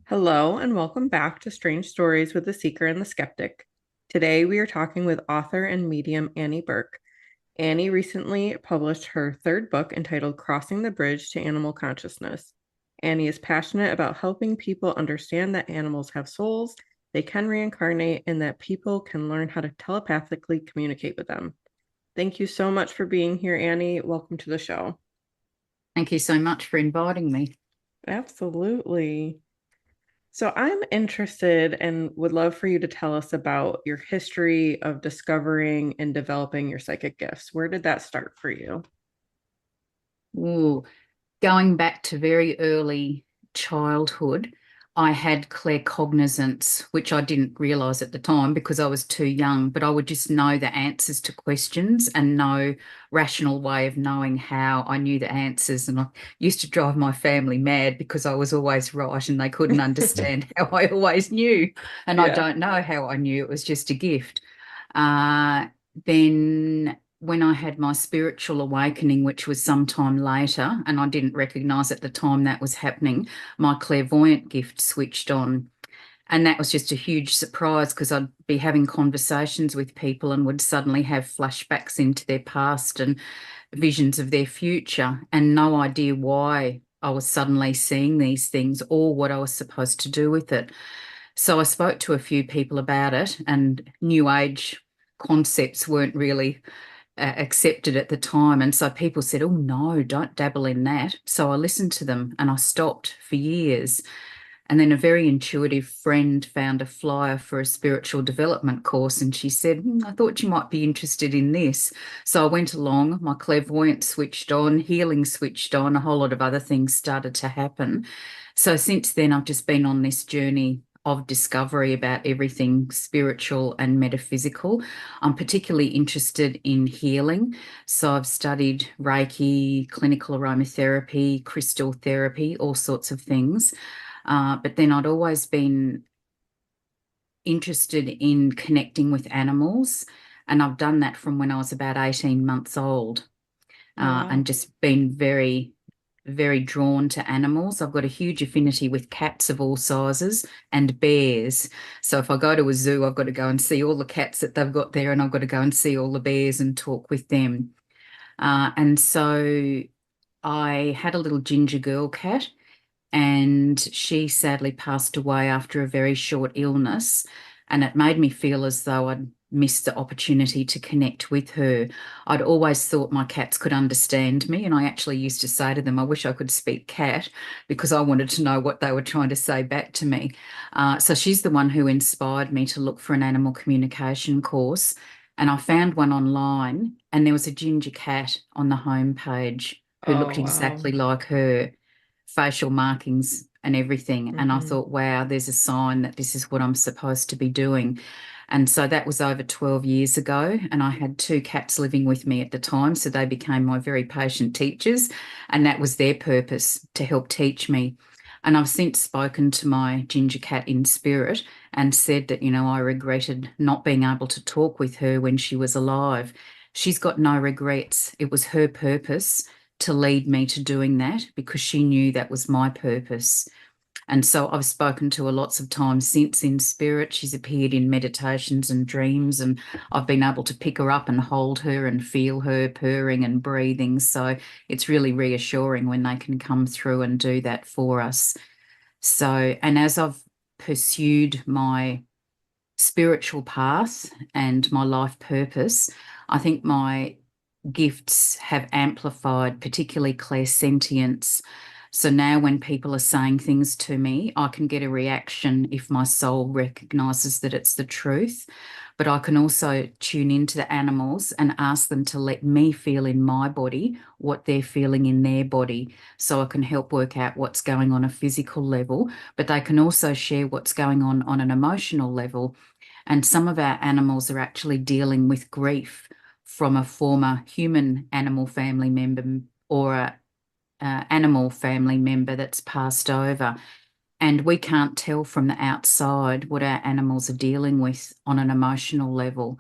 Hello, and welcome back to Strange Stories with the Seeker and the Skeptic. Today, we are talking with author and medium Annie Bourke. Annie recently published her third book entitled Crossing the Bridge to Animal Consciousness. Annie is passionate about helping people understand that animals have souls, they can reincarnate, and that people can learn how to telepathically communicate with them. Thank you so much for being here, Annie. Welcome to the show. Thank you so much for inviting me. Absolutely. So I'm interested and would love for you to tell us about your history of discovering and developing your psychic gifts. Where did that start for you? Ooh, going back to very early childhood, I had claircognizance, which I didn't realize at the time because I was too young, but I would just know the answers to questions and no rational way of knowing how I knew the answers. And I used to drive my family mad because I was always right and they couldn't understand how I always knew. And I Yeah. don't know how I knew, it was just a gift. Uh, then when I had my spiritual awakening, which was sometime later, and I didn't recognize at the time that was happening, my clairvoyant gift switched on. And that was just a huge surprise because I'd be having conversations with people and would suddenly have flashbacks into their past and visions of their future, and no idea why I was suddenly seeing these things or what I was supposed to do with it. So I spoke to a few people about it, and New Age concepts weren't really accepted at the time. And so people said, oh, no, don't dabble in that. So I listened to them and I stopped for years. And then a very intuitive friend found a flyer for a spiritual development course. And she said, I thought you might be interested in this. So I went along, my clairvoyance switched on, healing switched on, a whole lot of other things started to happen. So since then, I've just been on this journey of discovery about everything spiritual and metaphysical. I'm particularly interested in healing. So I've studied Reiki, clinical aromatherapy, crystal therapy, all sorts of things. But then I'd always been interested in connecting with animals. And I've done that from when I was about 18 months old, Oh, wow. and just been very, very drawn to animals. I've got a huge affinity with cats of all sizes and bears. So if I go to a zoo, I've got to go and see all the cats that they've got there, and I've got to go and see all the bears and talk with them. And so I had a little ginger girl cat, and she sadly passed away after a very short illness. And it made me feel as though I'd missed the opportunity to connect with her. I'd always thought my cats could understand me, and I actually used to say to them, I wish I could speak cat because I wanted to know what they were trying to say back to me. So she's the one who inspired me to look for an animal communication course. And I found one online, and there was a ginger cat on the homepage who Oh, looked wow. exactly like her, facial markings and everything. And I Hmm. thought, wow, there's a sign that this is what I'm supposed to be doing. And so that was over 12 years ago. And I had two cats living with me at the time. So they became my very patient teachers. And that was their purpose, to help teach me. And I've since spoken to my ginger cat in spirit and said that, I regretted not being able to talk with her when she was alive. She's got no regrets. It was her purpose to lead me to doing that because she knew that was my purpose. And so I've spoken to her lots of times since in spirit. She's appeared in meditations and dreams, and I've been able to pick her up and hold her and feel her purring and breathing. So it's really reassuring when they can come through and do that for us. So, and as I've pursued my spiritual path and my life purpose, I think my gifts have amplified, particularly clairsentience. So now when people are saying things to me, I can get a reaction if my soul recognizes that it's the truth. But I can also tune into the animals and ask them to let me feel in my body what they're feeling in their body. So I can help work out what's going on a physical level, but they can also share what's going on an emotional level. And some of our animals are actually dealing with grief from a former human animal family member or a animal family member that's passed over. And we can't tell from the outside what our animals are dealing with on an emotional level.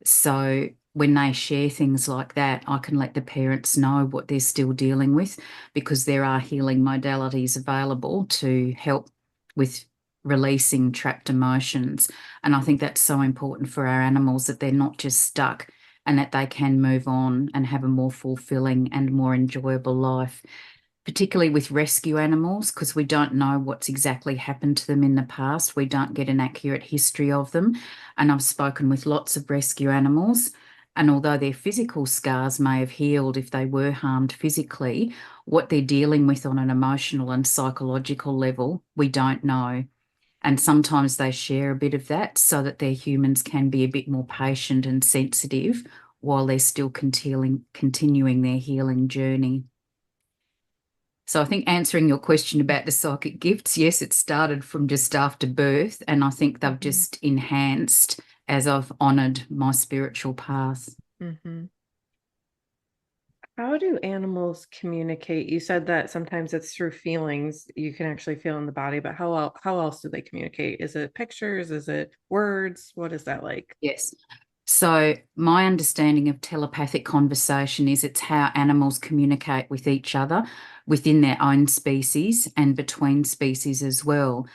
So when they share things like that, I can let the parents know what they're still dealing with, because there are healing modalities available to help with releasing trapped emotions. And I think that's so important for our animals, that they're not just stuck and that they can move on and have a more fulfilling and more enjoyable life, particularly with rescue animals, because we don't know what's exactly happened to them in the past. We don't get an accurate history of them. And I've spoken with lots of rescue animals. And although their physical scars may have healed if they were harmed physically, what they're dealing with on an emotional and psychological level, we don't know. And sometimes they share a bit of that so that their humans can be a bit more patient and sensitive while they're still continuing their healing journey. So I think answering your question about the psychic gifts, yes, it started from just after birth, and I think they've Mm-hmm. just enhanced as I've honoured my spiritual path. Mm-hmm. How do animals communicate? You said that sometimes it's through feelings you can actually feel in the body, but how else do they communicate? Is it pictures? Is it words? What is that like? Yes. So my understanding of telepathic conversation is it's how animals communicate with each other within their own species and between species as well.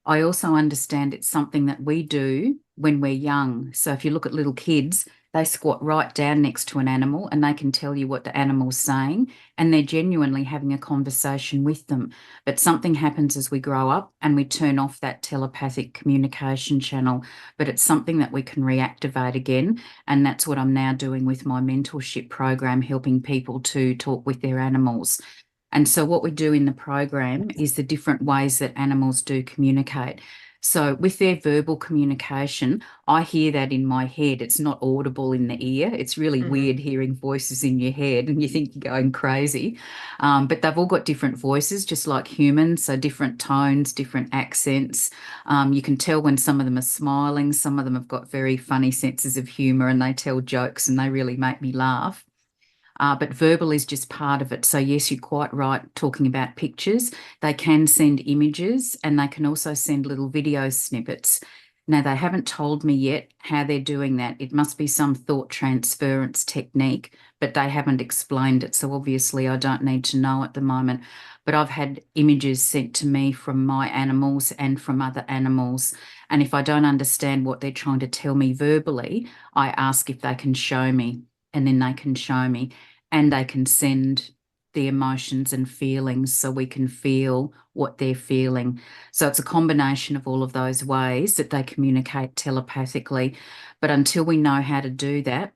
I also understand it's something that we do when we're young. So if you look at little kids, they squat right down next to an animal and they can tell you what the animal's saying, and they're genuinely having a conversation with them. But something happens as we grow up and we turn off that telepathic communication channel. But it's something that we can reactivate again. And that's what I'm now doing with my mentorship program, helping people to talk with their animals. And so what we do in the program is the different ways that animals do communicate. So with their verbal communication, I hear that in my head. It's not audible in the ear. It's really Mm-hmm. weird hearing voices in your head and you think you're going crazy. But they've all got different voices, just like humans. So different tones, different accents. You can tell when some of them are smiling. Some of them have got very funny senses of humor and they tell jokes and they really make me laugh. But verbal is just part of it. So, yes, you're quite right talking about pictures. They can send images and they can also send little video snippets. Now, they haven't told me yet how they're doing that. It must be some thought transference technique, but they haven't explained it. So, obviously, I don't need to know at the moment. But I've had images sent to me from my animals and from other animals. And if I don't understand what they're trying to tell me verbally, I ask if they can show me, and then they can show me, and they can send the emotions and feelings so we can feel what they're feeling. So it's a combination of all of those ways that they communicate telepathically. But until we know how to do that,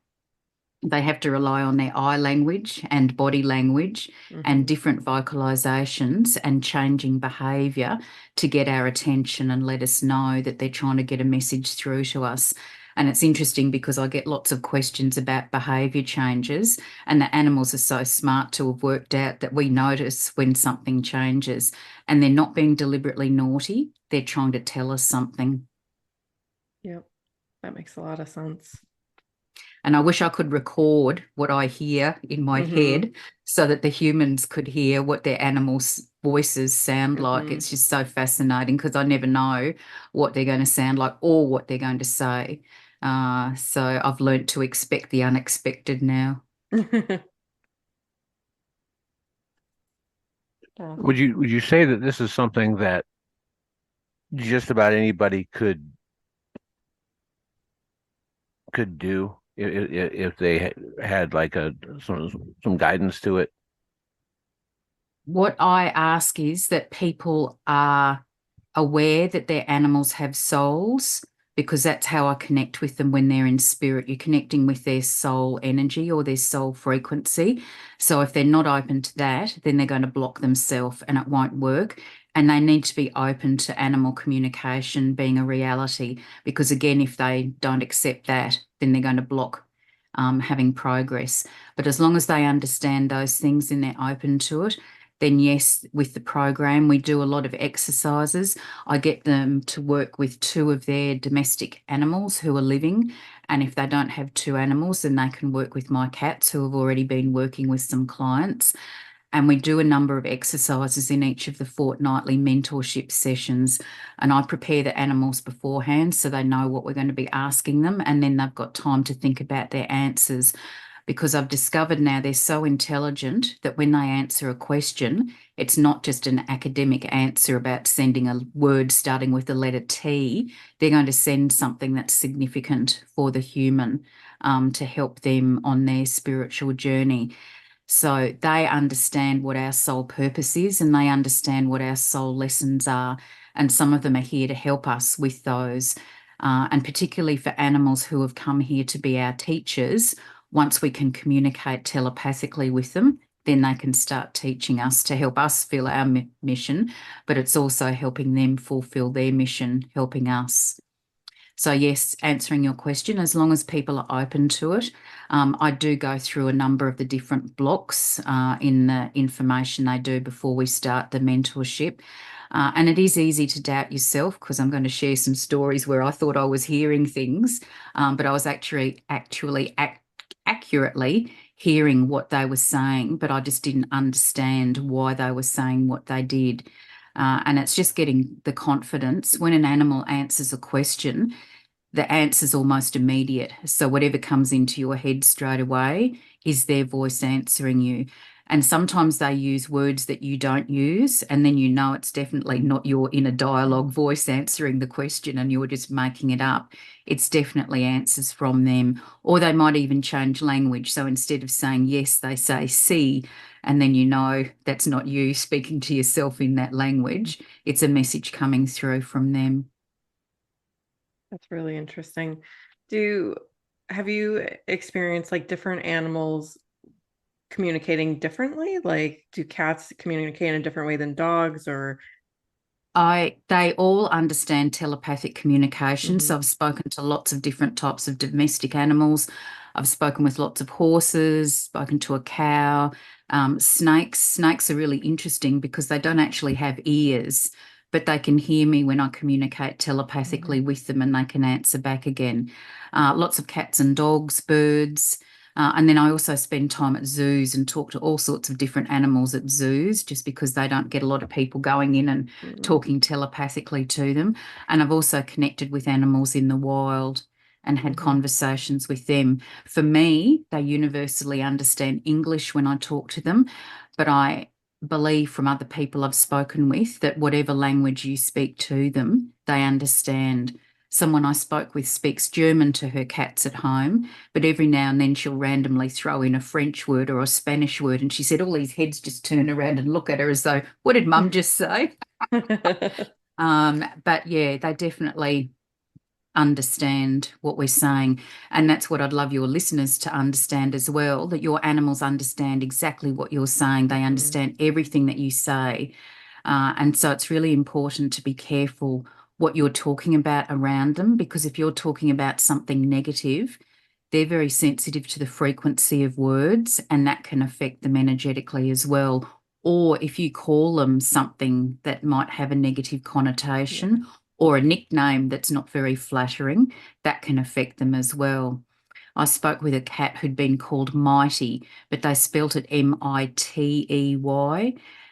they have to rely on their eye language and body language and Mm-hmm. different vocalizations and changing behavior to get our attention and let us know that they're trying to get a message through to us. And it's interesting because I get lots of questions about behavior changes, and the animals are so smart to have worked out that we notice when something changes, and they're not being deliberately naughty. They're trying to tell us something. Yep, that makes a lot of sense. And I wish I could record what I hear in my Mm-hmm. head so that the humans could hear what their animals' voices sound like. Mm-hmm. It's just so fascinating because I never know what they're going to sound like or what they're going to say. So I've learned to expect the unexpected now. Awesome. Would you say that this is something that just about anybody could do if they had like a some guidance to it? What I ask is that people are aware that their animals have souls, because that's how I connect with them when they're in spirit. You're connecting with their soul energy or their soul frequency. So if they're not open to that, then they're going to block themselves and it won't work. And they need to be open to animal communication being a reality, because again, if they don't accept that, then they're going to block having progress. But as long as they understand those things and they're open to it, then yes, with the program, we do a lot of exercises. I get them to work with two of their domestic animals who are living. And if they don't have two animals, then they can work with my cats who have already been working with some clients. And we do a number of exercises in each of the fortnightly mentorship sessions. And I prepare the animals beforehand so they know what we're going to be asking them. And then they've got time to think about their answers. because I've discovered now they're so intelligent that when they answer a question, it's not just an academic answer about sending a word starting with the letter T. They're going to send something that's significant for the human, to help them on their spiritual journey. So they understand what our soul purpose is, and they understand what our soul lessons are. And some of them are here to help us with those. And particularly for animals who have come here to be our teachers, once we can communicate telepathically with them, then they can start teaching us to help us fulfill our mission, but it's also helping them fulfill their mission, helping us. So yes, answering your question, as long as people are open to it. I do go through a number of the different blocks in the information they do before we start the mentorship. And it is easy to doubt yourself, because I'm going to share some stories where I thought I was hearing things, but I was actually accurately hearing what they were saying, but I just didn't understand why they were saying what they did. And it's just getting the confidence. When an animal answers a question, the answer's almost immediate. So whatever comes into your head straight away is their voice answering you. And sometimes they use words that you don't use, and then you know it's definitely not your inner dialogue voice answering the question and you're just making it up. It's definitely answers from them. Or they might even change language. So instead of saying yes, they say see, and then you know that's not you speaking to yourself in that language. It's a message coming through from them. That's really interesting. Have you experienced like different animals communicating differently? Like, do cats communicate in a different way than dogs, or? They all understand telepathic communication. So Mhm. I've spoken to lots of different types of domestic animals. I've spoken with lots of horses, spoken to a cow, snakes. Snakes are really interesting because they don't actually have ears, but they can hear me when I communicate telepathically with them, and they can answer back again. Lots of cats and dogs, birds. And then I also spend time at zoos and talk to all sorts of different animals at zoos, just because they don't get a lot of people going in and Mhm. talking telepathically to them. And I've also connected with animals in the wild and had Mhm. conversations with them. For me, they universally understand English when I talk to them, but I believe from other people I've spoken with that whatever language you speak to them, they understand. Someone I spoke with speaks German to her cats at home, but every now and then she'll randomly throw in a French word or a Spanish word. And she said all these heads just turn around and look at her as though, what did mum just say? But yeah, they definitely understand what we're saying. And that's what I'd love your listeners to understand as well, that your animals understand exactly what you're saying. They Mhm. understand everything that you say. And so it's really important to be careful what you're talking about around them, because if you're talking about something negative, they're very sensitive to the frequency of words, and that can affect them energetically as well. Or if you call them something that might have a negative Yeah. connotation or a nickname that's not very flattering, that can affect them as well. I spoke with a cat who'd been called Mighty, but they spelt it Mitey.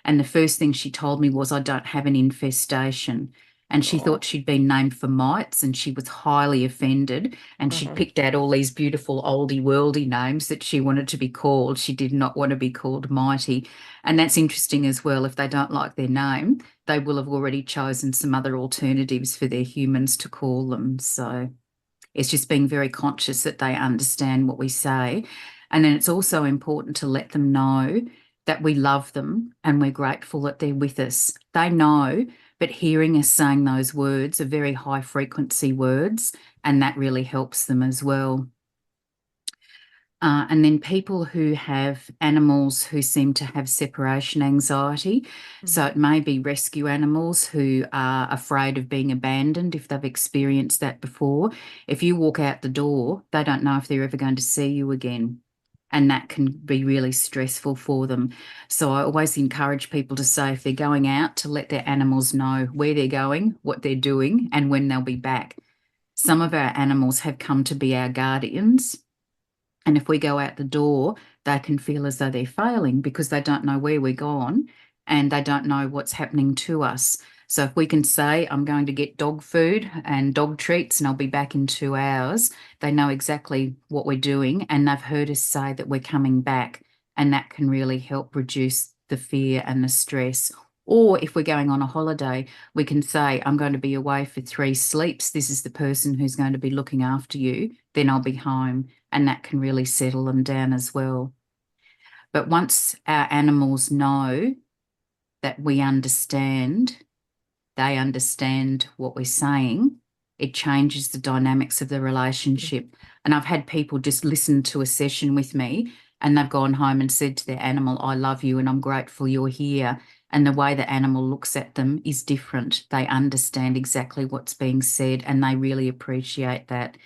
And the first thing she told me was, I don't have an infestation. And she Oh. thought she'd been named for mites, and she was highly offended. And she'd Uh-huh. picked out all these beautiful oldie worldy names that she wanted to be called. She did not want to be called Mighty. And that's interesting as well. If they don't like their name, they will have already chosen some other alternatives for their humans to call them. So it's just being very conscious that they understand what we say. And then it's also important to let them know that we love them and we're grateful that they're with us. They know, but hearing us saying those words are very high frequency words, and that really helps them as well. And then people who have animals who seem to have separation anxiety. So Mhm. it may be rescue animals who are afraid of being abandoned if they've experienced that before. If you walk out the door, they don't know if they're ever going to see you again. And that can be really stressful for them. So I always encourage people to say, if they're going out, to let their animals know where they're going, what they're doing, and when they'll be back. Some of our animals have come to be our guardians. And if we go out the door, they can feel as though they're failing because they don't know where we're gone and they don't know what's happening to us. So if we can say, I'm going to get dog food and dog treats and I'll be back in 2 hours, they know exactly what we're doing and they've heard us say that we're coming back, and that can really help reduce the fear and the stress. Or if we're going on a holiday, we can say, I'm going to be away for 3 sleeps. This is the person who's going to be looking after you. Then I'll be home. And that can really settle them down as well. But once our animals know that we understand, they understand what we're saying, it changes the dynamics of the relationship. And I've had people just listen to a session with me and they've gone home and said to their animal, I love you and I'm grateful you're here. And the way the animal looks at them is different. They understand exactly what's being said and they really appreciate that.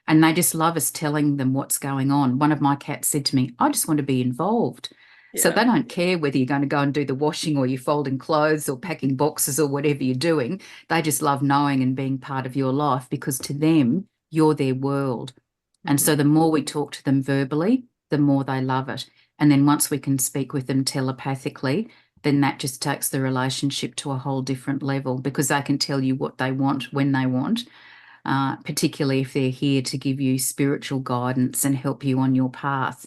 And they just love us telling them what's going on. One of my cats said to me, I just want to be involved. So they don't care whether you're going to go and do the washing or you're folding clothes or packing boxes or whatever you're doing. They just love knowing and being part of your life because to them, you're their world. And so the more we talk to them verbally, the more they love it. And then once we can speak with them telepathically, then that just takes the relationship to a whole different level because they can tell you what they want when they want. Particularly if they're here to give you spiritual guidance and help you on your path.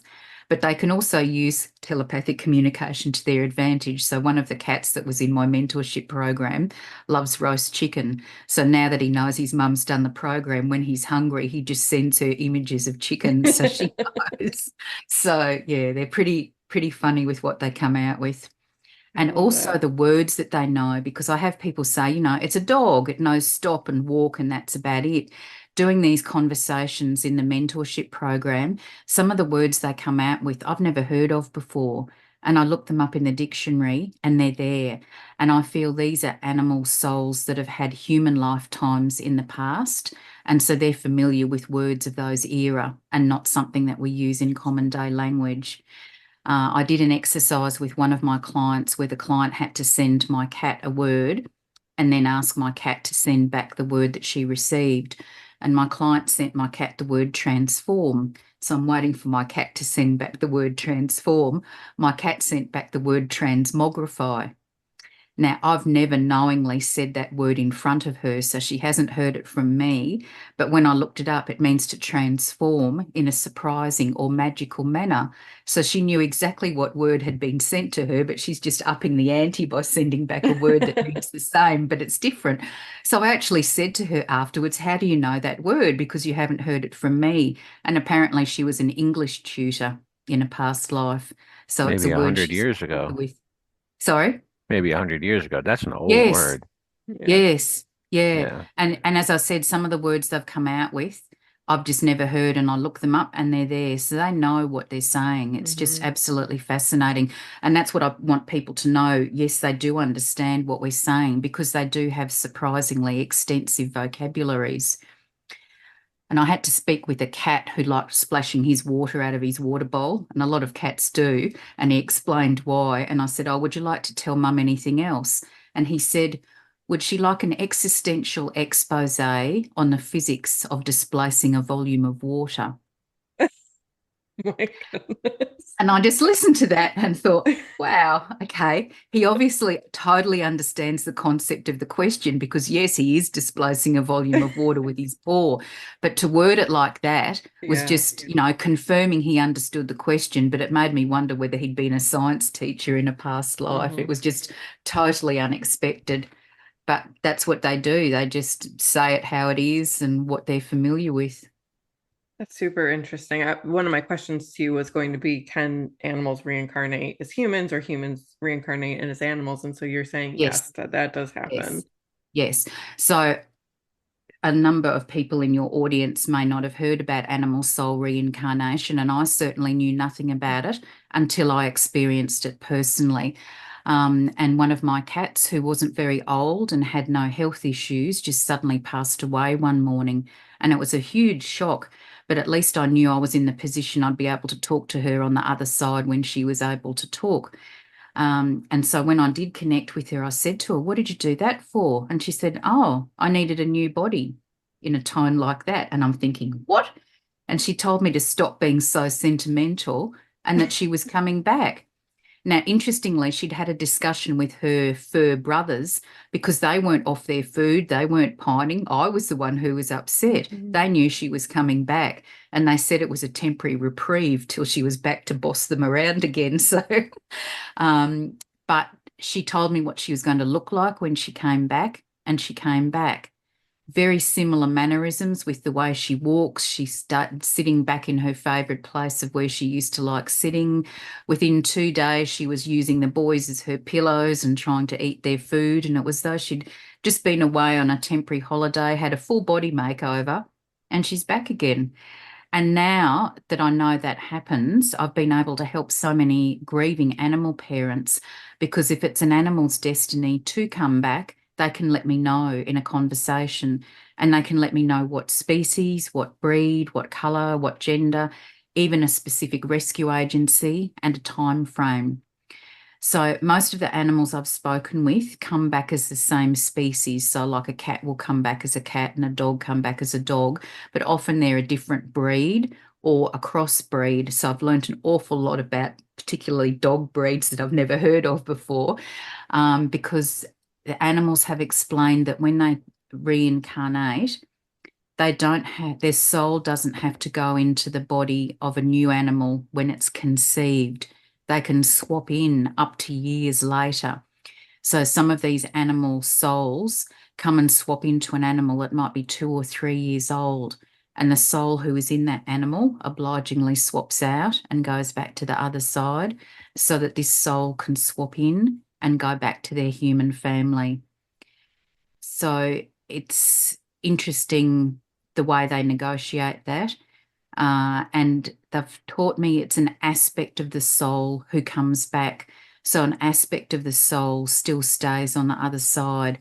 But they can also use telepathic communication to their advantage. So one of the cats that was in my mentorship program loves roast chicken. So now that he knows his mum's done the program, when he's hungry, he just sends her images of chicken so she knows. So yeah, they're pretty funny with what they come out with. And also the words that they know, because I have people say, it's a dog, it knows stop and walk, and that's about it. Doing these conversations in the mentorship program, some of the words they come out with, I've never heard of before. And I look them up in the dictionary and they're there. And I feel these are animal souls that have had human lifetimes in the past. And so they're familiar with words of those era and not something that we use in common day language. I did an exercise with one of my clients where the client had to send my cat a word and then ask my cat to send back the word that she received. And my client sent my cat the word transform. So I'm waiting for my cat to send back the word transform. My cat sent back the word transmogrify. Now, I've never knowingly said that word in front of her, so she hasn't heard it from me. But when I looked it up, it means to transform in a surprising or magical manner. So she knew exactly what word had been sent to her, but she's just upping the ante by sending back a word that means the same, but it's different. So I actually said to her afterwards, how do you know that word? Because you haven't heard it from me. And apparently she was an English tutor in a past life. So it's a Maybe a word hundred she's years familiar ago. with. Sorry? Maybe 100 years ago. That's an old Yes. word. Yes. Yeah. Yeah. And as I said, some of the words they've come out with, I've just never heard, and I look them up and they're there. So they know what they're saying. It's just absolutely fascinating. And that's what I want people to know. Yes, they do understand what we're saying because they do have surprisingly extensive vocabularies. And I had to speak with a cat who liked splashing his water out of his water bowl, and a lot of cats do. And he explained why. And I said, oh, would you like to tell Mum anything else? And he said, would she like an existential expose on the physics of displacing a volume of water? My goodness. And I just listened to that and thought, wow, okay. He obviously totally understands the concept of the question because, yes, he is displacing a volume of water with his paw. But to word it like that was just, confirming he understood the question. But it made me wonder whether he'd been a science teacher in a past life. It was just totally unexpected. But that's what they do. They just say it how it is and what they're familiar with. That's super interesting. One of my questions to you was going to be, can animals reincarnate as humans or humans reincarnate as animals? And so you're saying, yes, that does happen. Yes. So a number of people in your audience may not have heard about animal soul reincarnation, and I certainly knew nothing about it until I experienced it personally. And one of my cats, who wasn't very old and had no health issues, just suddenly passed away one morning. And it was a huge shock, but at least I knew I was in the position I'd be able to talk to her on the other side when she was able to talk. And so when I did connect with her, I said to her, what did you do that for? And she said, oh, I needed a new body, in a tone like that. And I'm thinking, what? And she told me to stop being so sentimental and that she was coming back. Now, interestingly, she'd had a discussion with her fur brothers because they weren't off their food. They weren't pining. I was the one who was upset. They knew she was coming back, and they said it was a temporary reprieve till she was back to boss them around again. So, but she told me what she was going to look like when she came back, and she came back. Very similar mannerisms with the way she walks. She started sitting back in her favourite place of where she used to like sitting. Within 2 days, she was using the boys as her pillows and trying to eat their food. And it was though she'd just been away on a temporary holiday, had a full body makeover, and she's back again. And now that I know that happens, I've been able to help so many grieving animal parents, because if it's an animal's destiny to come back, they can let me know in a conversation, and they can let me know what species, what breed, what colour, what gender, even a specific rescue agency and a time frame. So most of the animals I've spoken with come back as the same species. So like a cat will come back as a cat and a dog come back as a dog, but often they're a different breed or a crossbreed. So I've learned an awful lot about particularly dog breeds that I've never heard of before, because the animals have explained that when they reincarnate, they don't have, their soul doesn't have to go into the body of a new animal when it's conceived. They can swap in up to years later. So some of these animal souls come and swap into an animal that might be 2 or 3 years old, and the soul who is in that animal obligingly swaps out and goes back to the other side so that this soul can swap in and go back to their human family. So it's interesting the way they negotiate that. And they've taught me it's an aspect of the soul who comes back. So an aspect of the soul still stays on the other side.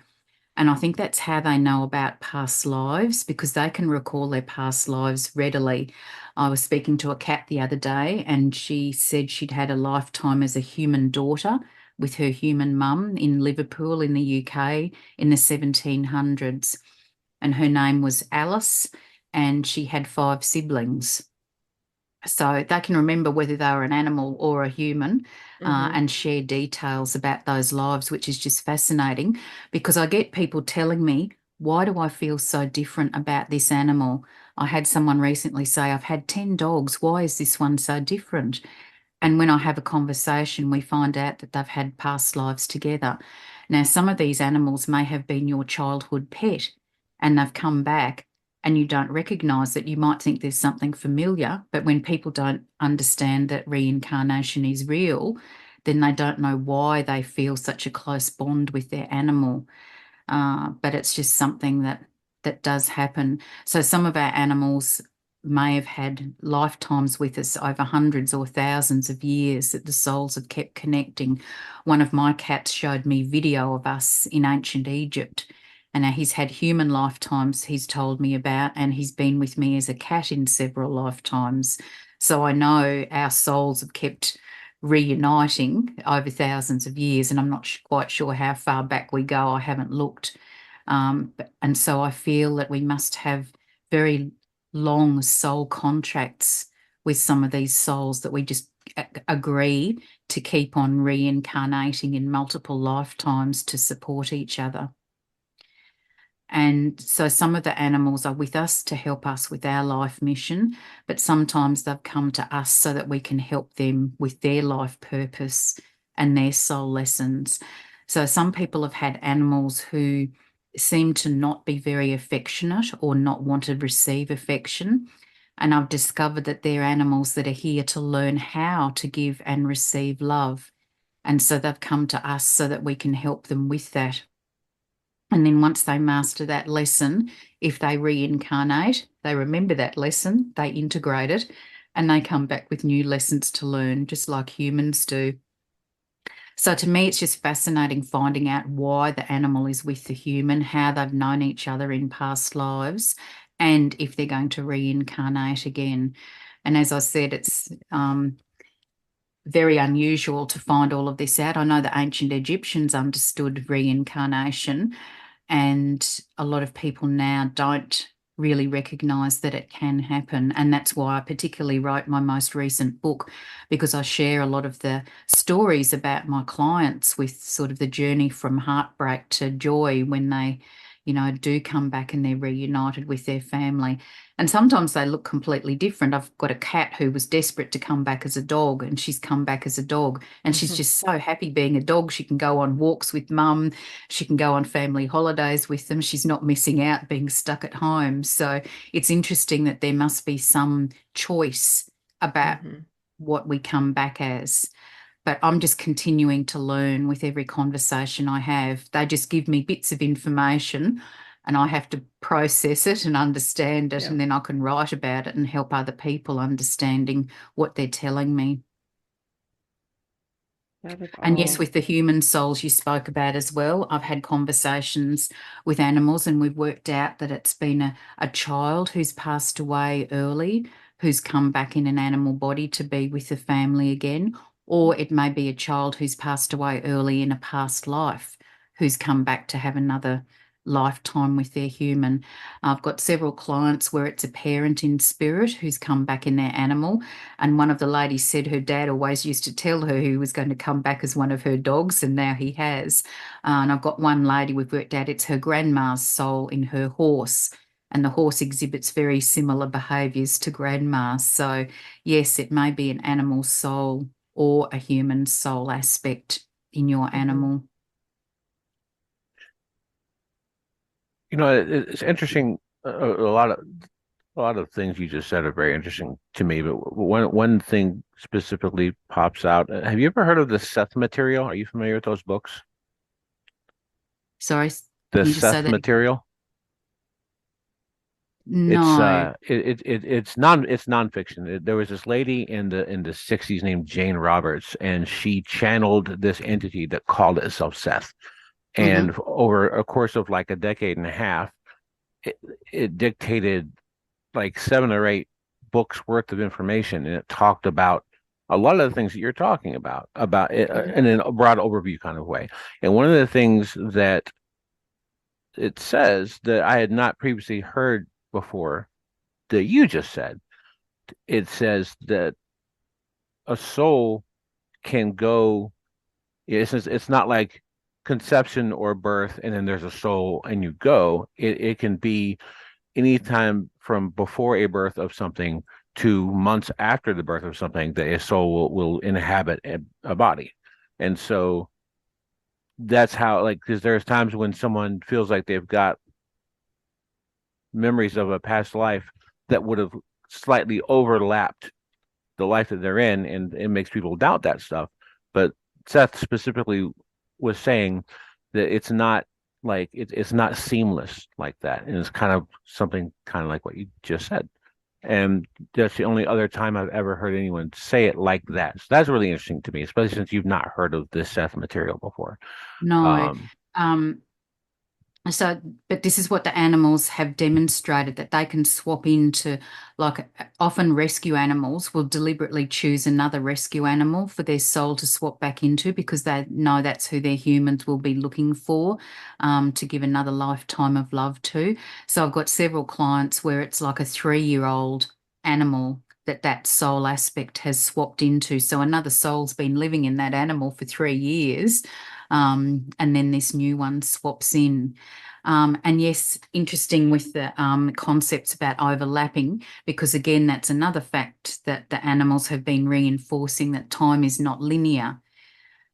And I think that's how they know about past lives, because they can recall their past lives readily. I was speaking to a cat the other day, and she said she'd had a lifetime as a human daughter with her human mum in Liverpool in the UK in the 1700s. And her name was Alice, and she had 5 siblings. So they can remember whether they were an animal or a human, and share details about those lives, which is just fascinating, because I get people telling me, why do I feel so different about this animal? I had someone recently say, I've had 10 dogs. Why is this one so different? And when I have a conversation, we find out that they've had past lives together. Now, some of these animals may have been your childhood pet, and they've come back, and you don't recognise that. You might think there's something familiar, but when people don't understand that reincarnation is real, then they don't know why they feel such a close bond with their animal. But it's just something that does happen. So some of our animals may have had lifetimes with us over hundreds or thousands of years that the souls have kept connecting. One of my cats showed me video of us in ancient Egypt, and he's had human lifetimes he's told me about, and he's been with me as a cat in several lifetimes. So I know our souls have kept reuniting over thousands of years, and I'm not quite sure how far back we go. I haven't looked. And so I feel that we must have very long soul contracts with some of these souls that we just agree to keep on reincarnating in multiple lifetimes to support each other. And so some of the animals are with us to help us with our life mission, but sometimes they've come to us so that we can help them with their life purpose and their soul lessons. So some people have had animals who seem to not be very affectionate or not want to receive affection. And I've discovered that they're animals that are here to learn how to give and receive love. And so they've come to us so that we can help them with that. And then once they master that lesson, if they reincarnate, they remember that lesson, they integrate it, and they come back with new lessons to learn, just like humans do. So to me, it's just fascinating finding out why the animal is with the human, how they've known each other in past lives, and if they're going to reincarnate again. And as I said, it's very unusual to find all of this out. I know the ancient Egyptians understood reincarnation, and a lot of people now don't really recognize that it can happen. And that's why I particularly wrote my most recent book, because I share a lot of the stories about my clients with sort of the journey from heartbreak to joy when they, do come back and they're reunited with their family. And sometimes they look completely different. I've got a cat who was desperate to come back as a dog, and she's come back as a dog. And she's just so happy being a dog. She can go on walks with mum. She can go on family holidays with them. She's not missing out being stuck at home. So it's interesting that there must be some choice about what we come back as. But I'm just continuing to learn with every conversation I have. They just give me bits of information and I have to process it and understand it, and then I can write about it and help other people understanding what they're telling me. And yes, with the human souls you spoke about as well, I've had conversations with animals and we've worked out that it's been a child who's passed away early, who's come back in an animal body to be with the family again, or it may be a child who's passed away early in a past life, who's come back to have another lifetime with their human. I've got several clients where it's a parent in spirit who's come back in their animal. And one of the ladies said her dad always used to tell her he was going to come back as one of her dogs, and now he has. And I've got one lady we've worked out, it's her grandma's soul in her horse. And the horse exhibits very similar behaviours to grandma. So yes, it may be an animal soul or a human soul aspect in your animal. It's interesting. A lot of things you just said are very interesting to me. But one thing specifically pops out. Have you ever heard of the Seth material? Are you familiar with those books? Sorry, The can you just say Seth that? material. No. It's nonfiction. There was this lady in the 60s named Jane Roberts, and she channeled this entity that called itself Seth. And over a course of like a decade and a half, it dictated like 7 or 8 books worth of information, and it talked about a lot of the things that you're talking about it in a broad overview kind of way. And one of the things that it says that I had not previously heard before that you just said, it says that a soul can go, it's not like conception or birth and then there's a soul and you go. It can be anytime from before a birth of something to months after the birth of something that a soul will inhabit a body. And so that's how, like, because there's times when someone feels like they've got memories of a past life that would have slightly overlapped the life that they're in, and it makes people doubt that stuff. But Seth specifically was saying that it's not like it's not seamless like that, and it's kind of something kind of like what you just said. And that's the only other time I've ever heard anyone say it like that. So that's really interesting to me, especially since you've not heard of this Seth material before. No. But this is what the animals have demonstrated, that they can swap into, like, often rescue animals will deliberately choose another rescue animal for their soul to swap back into, because they know that's who their humans will be looking for, to give another lifetime of love to. So I've got several clients where it's like a 3-year-old animal that soul aspect has swapped into. So another soul's been living in that animal for 3 years. And then this new one swaps in. And yes, interesting with the concepts about overlapping, because again, that's another fact that the animals have been reinforcing, that time is not linear.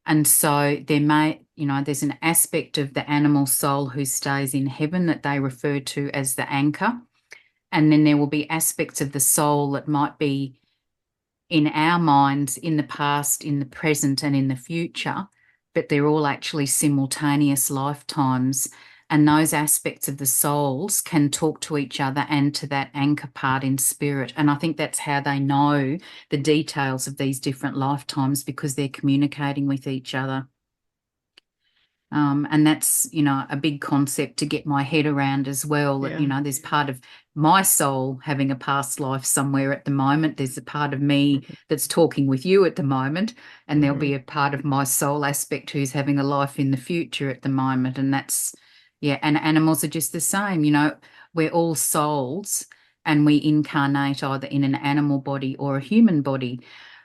And so there's an aspect of the animal soul who stays in heaven that they refer to as the anchor. And then there will be aspects of the soul that might be in our minds in the past, in the present, and in the future, but they're all actually simultaneous lifetimes. And those aspects of the souls can talk to each other and to that anchor part in spirit. And I think that's how they know the details of these different lifetimes, because they're communicating with each other. And that's, a big concept to get my head around as well, that, there's part of my soul having a past life somewhere at the moment. There's a part of me that's talking with you at the moment, and there'll be a part of my soul aspect who's having a life in the future at the moment. And that's, and animals are just the same. we're all souls, and we incarnate either in an animal body or a human body.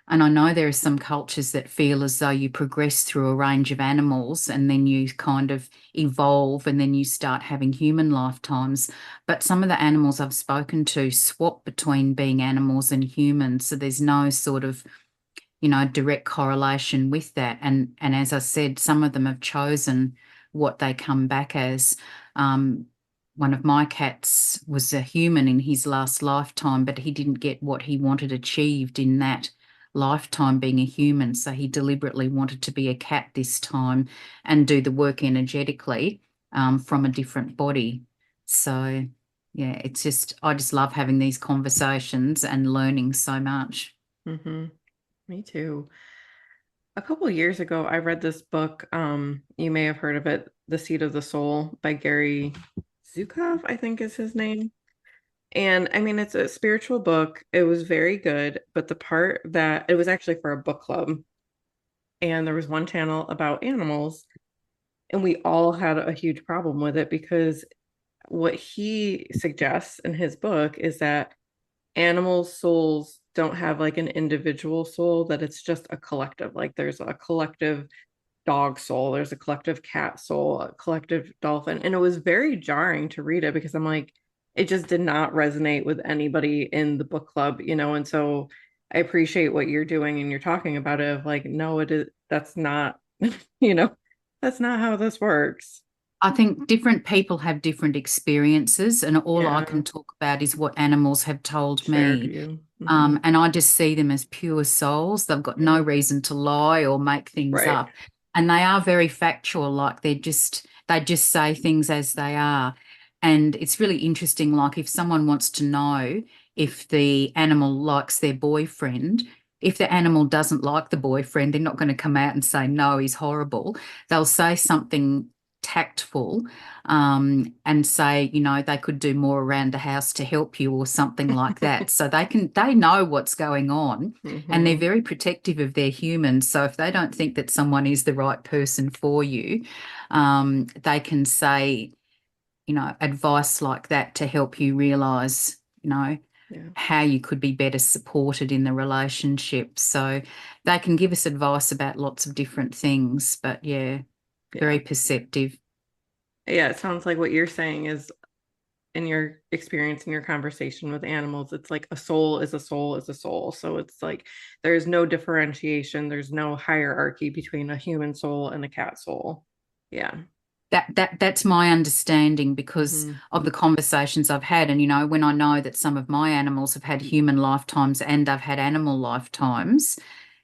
And I know there are some cultures that feel as though you progress through a range of animals and then you kind of evolve and then you start having human lifetimes. But some of the animals I've spoken to swap between being animals and humans. So there's no sort of, direct correlation with that. And as I said, some of them have chosen what they come back as. One of my cats was a human in his last lifetime, but he didn't get what he wanted achieved in that lifetime being a human. So he deliberately wanted to be a cat this time and do the work energetically from a different body. So, yeah, I just love having these conversations and learning so much. Mm-hmm. Me too. A couple of years ago, I read this book. You may have heard of it, The Seat of the Soul by Gary Zukov, I think is his name. And I mean, it's a spiritual book. It was very good, but the part that it was actually for a book club, and there was one channel about animals, and we all had a huge problem with it because what he suggests in his book is that animals' souls don't have like an individual soul, that it's just a collective. Like there's a collective dog soul, there's a collective cat soul, a collective dolphin. And it was very jarring to read it because I'm like, it just did not resonate with anybody in the book club, and so I appreciate what you're doing and you're talking about it of like, no, it is, that's not, you know, that's not how this works. I think different people have different experiences, and all I Yeah, can talk about is what animals have told shared me. you. Hmm. And I just see them as pure souls. They've got no Yeah, reason to lie or make things right. up. And they are very factual, like they just say things as they are. And it's really interesting, like if someone wants to know if the animal likes their boyfriend, if the animal doesn't like the boyfriend, they're not going to come out and say, no, he's horrible. They'll say something tactful and say, they could do more around the house to help you or something like that. So they know what's going on, and they're Hmm. very protective of their humans. So if they don't think that someone is the right person for you, they can say, advice like that to help you realize, Yeah, how you could be better supported in the relationship. So they can give us advice about lots of different things, but yeah, yeah. very perceptive. Yeah, it sounds like what you're saying is in your experience in your conversation with animals, it's like a soul is a soul is a soul. So it's like there's no differentiation, there's no hierarchy between a human soul and a cat soul. Yeah. That's my understanding because Hmm. of the conversations I've had. And, when I know that some of my animals have had human lifetimes and they've had animal lifetimes,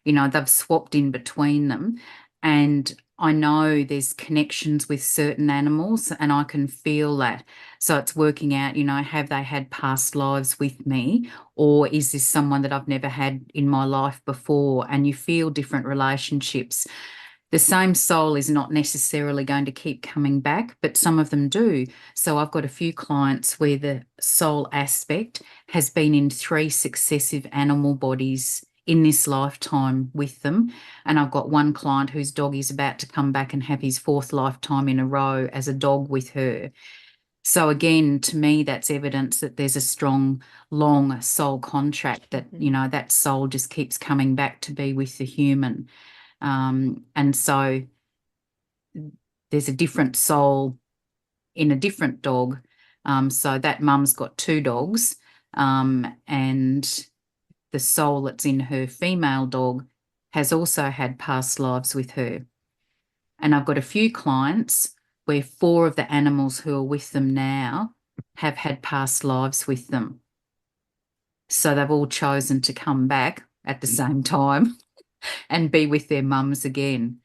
they've swapped in between them. And I know there's connections with certain animals and I can feel that. So it's working out, have they had past lives with me, or is this someone that I've never had in my life before? And you feel different relationships. The same soul is not necessarily going to keep coming back, but some of them do. So I've got a few clients where the soul aspect has been in 3 successive animal bodies in this lifetime with them. And I've got one client whose dog is about to come back and have his 4th lifetime in a row as a dog with her. So again, to me, that's evidence that there's a strong, long soul contract that, that soul just keeps coming back to be with the human. And so there's a different soul in a different dog. So that mum's got 2 dogs, and the soul that's in her female dog has also had past lives with her. And I've got a few clients where 4 of the animals who are with them now have had past lives with them. So they've all chosen to come back at the same time and be with their mums again.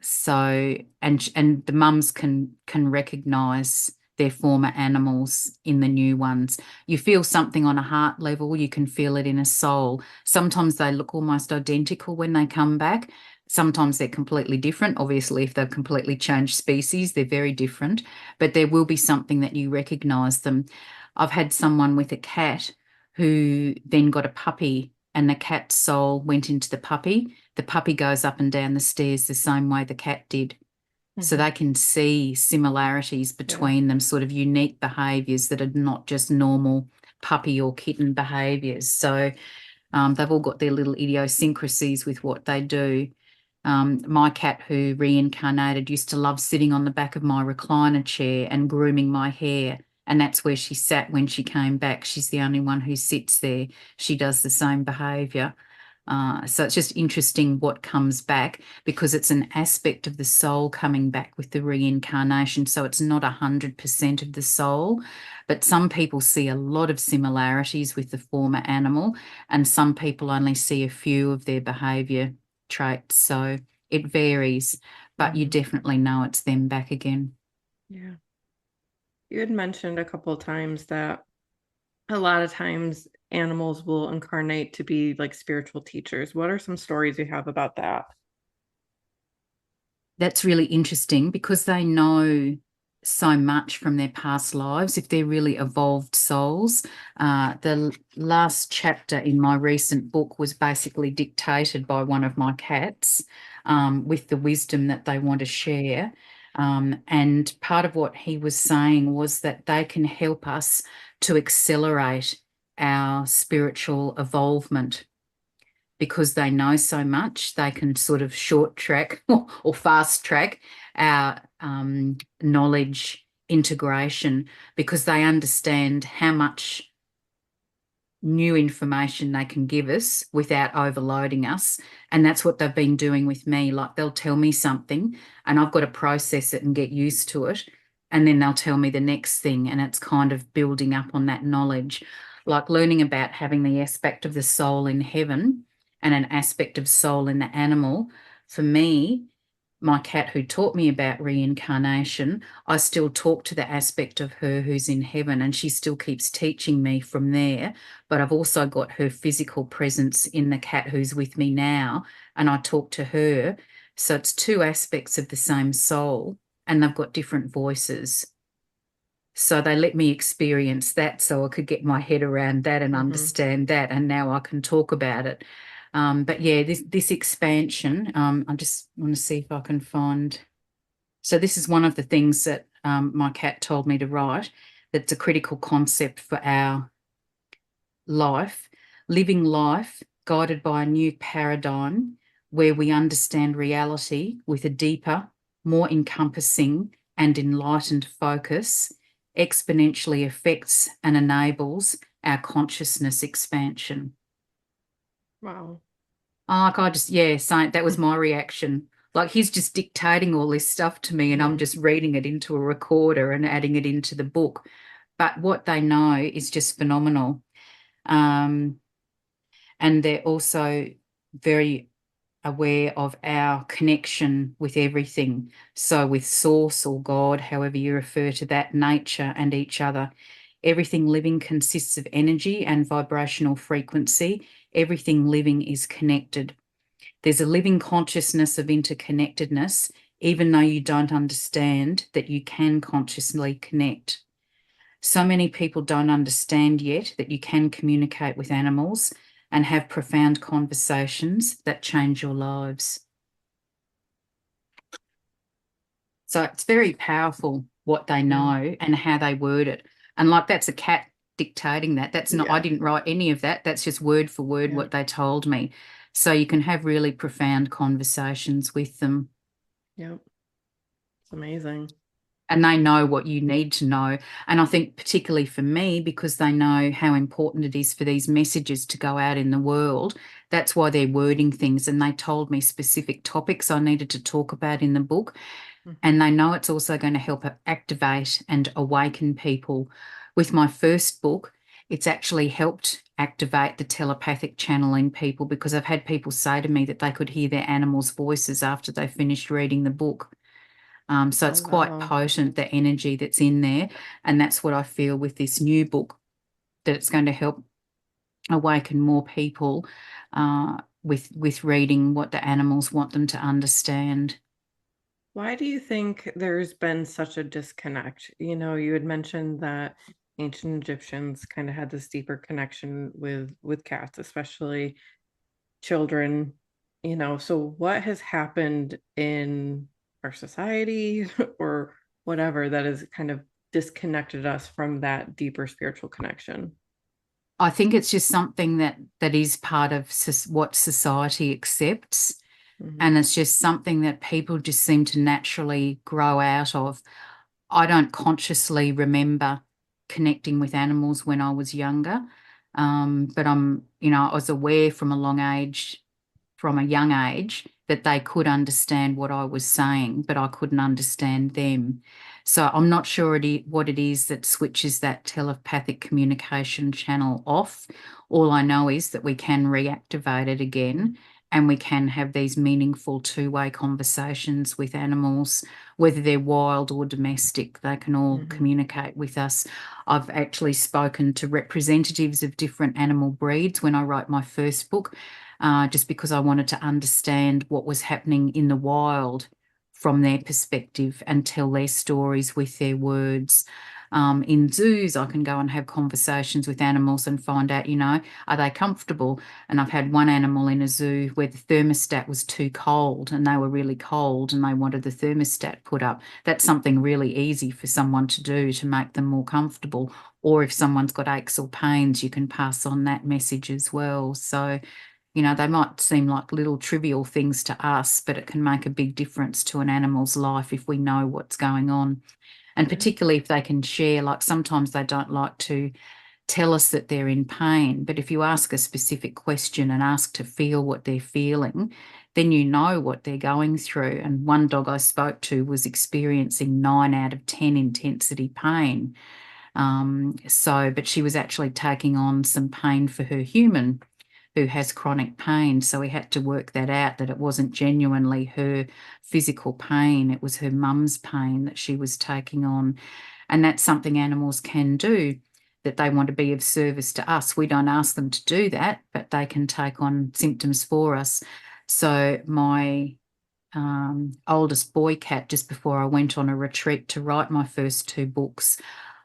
So and the mums can recognise their former animals in the new ones. You feel something on a heart level, you can feel it in a soul. Sometimes they look almost identical when they come back. Sometimes they're completely different. Obviously, if they've completely changed species, they're very different, but there will be something that you recognise them. I've had someone with a cat who then got a puppy, and the cat's soul went into the puppy. The puppy goes up and down the stairs the same way the cat did. So they can see similarities between them, sort of unique behaviours that are not just normal puppy or kitten behaviours. So they've all got their little idiosyncrasies with what they do. My cat, who reincarnated, used to love sitting on the back of my recliner chair and grooming my hair. And that's where she sat when she came back. She's the only one who sits there. She does the same behaviour. So it's just interesting what comes back, because it's an aspect of the soul coming back with the reincarnation. So it's not 100% of the soul, but some people see a lot of similarities with the former animal, and some people only see a few of their behaviour traits. So it varies, but you definitely know it's them back again. Yeah. You had mentioned a couple of times that a lot of times animals will incarnate to be like spiritual teachers. What are some stories you have about that? That's really interesting, because they know so much from their past lives if they're really evolved souls. The last chapter in my recent book was basically dictated by one of my cats, with the wisdom that they want to share. And part of what he was saying was that they can help us to accelerate our spiritual evolvement. Because they know so much, they can sort of short track or fast track our knowledge integration, because they understand how much new information they can give us without overloading us. And that's what they've been doing with me. Like, they'll tell me something and I've got to process it and get used to it. And then they'll tell me the next thing, and it's kind of building up on that knowledge. Like learning about having the aspect of the soul in heaven and an aspect of soul in the animal. For me, my cat who taught me about reincarnation, I still talk to the aspect of her who's in heaven, and she still keeps teaching me from there. But I've also got her physical presence in the cat who's with me now, and I talk to her. So it's two aspects of the same soul, and they've got different voices. So they let me experience that so I could get my head around that and understand that, and now I can talk about it. But yeah, this expansion, I just want to see if I can find. So this is one of the things that my cat told me to write. That's a critical concept for our life, living life guided by a new paradigm where we understand reality with a deeper, more encompassing and enlightened focus exponentially affects and enables our consciousness expansion. Wow. Like, I just, yeah, so that was my reaction. Like, he's just dictating all this stuff to me, and I'm just reading it into a recorder and adding it into the book. But what they know is just phenomenal. And they're also very aware of our connection with everything. So with source or God, however you refer to that, nature and each other. Everything living consists of energy and vibrational frequency. Everything living is connected. There's a living consciousness of interconnectedness, even though you don't understand that you can consciously connect. So many people don't understand yet that you can communicate with animals and have profound conversations that change your lives. So it's very powerful what they know and how they word it. And like, that's a cat dictating that. That's not, I didn't write any of that. That's just word for word what they told me. So you can have really profound conversations with them. Yep. It's amazing. And they know what you need to know. And I think particularly for me, because they know how important it is for these messages to go out in the world, that's why they're wording things. And they told me specific topics I needed to talk about in the book. And they know it's also going to help activate and awaken people. With my first book, it's actually helped activate the telepathic channel in people, because I've had people say to me that they could hear their animals' voices after they finished reading the book. So it's quite potent, the energy that's in there. And that's what I feel with this new book, that it's going to help awaken more people with reading what the animals want them to understand. Why do you think there's been such a disconnect? You know, you had mentioned that ancient Egyptians kind of had this deeper connection with cats, especially children, you know. So what has happened in our society or whatever that has kind of disconnected us from that deeper spiritual connection. I think it's just something that is part of what society accepts. Mm-hmm. And it's just something that people just seem to naturally grow out of. I don't consciously remember connecting with animals when I was younger. But I was aware from a young age, that they could understand what I was saying, but I couldn't understand them. So I'm not sure what it is that switches that telepathic communication channel off. All I know is that we can reactivate it again, and we can have these meaningful two-way conversations with animals, whether they're wild or domestic. They can all communicate with us. I've actually spoken to representatives of different animal breeds when I wrote my first book, just because I wanted to understand what was happening in the wild from their perspective and tell their stories with their words. In zoos, I can go and have conversations with animals and find out, are they comfortable? And I've had one animal in a zoo where the thermostat was too cold, and they were really cold and they wanted the thermostat put up. That's something really easy for someone to do to make them more comfortable. Or if someone's got aches or pains, you can pass on that message as well. So, they might seem like little trivial things to us, but it can make a big difference to an animal's life if we know what's going on. And particularly if they can share, like sometimes they don't like to tell us that they're in pain, but if you ask a specific question and ask to feel what they're feeling, then you know what they're going through. And one dog I spoke to was experiencing 9 out of 10 intensity pain. But she was actually taking on some pain for her human who has chronic pain. So we had to work that out, that it wasn't genuinely her physical pain, it was her mum's pain that she was taking on. And that's something animals can do, that they want to be of service to us. We don't ask them to do that, but they can take on symptoms for us. So my oldest boy cat, just before I went on a retreat to write my first 2 books,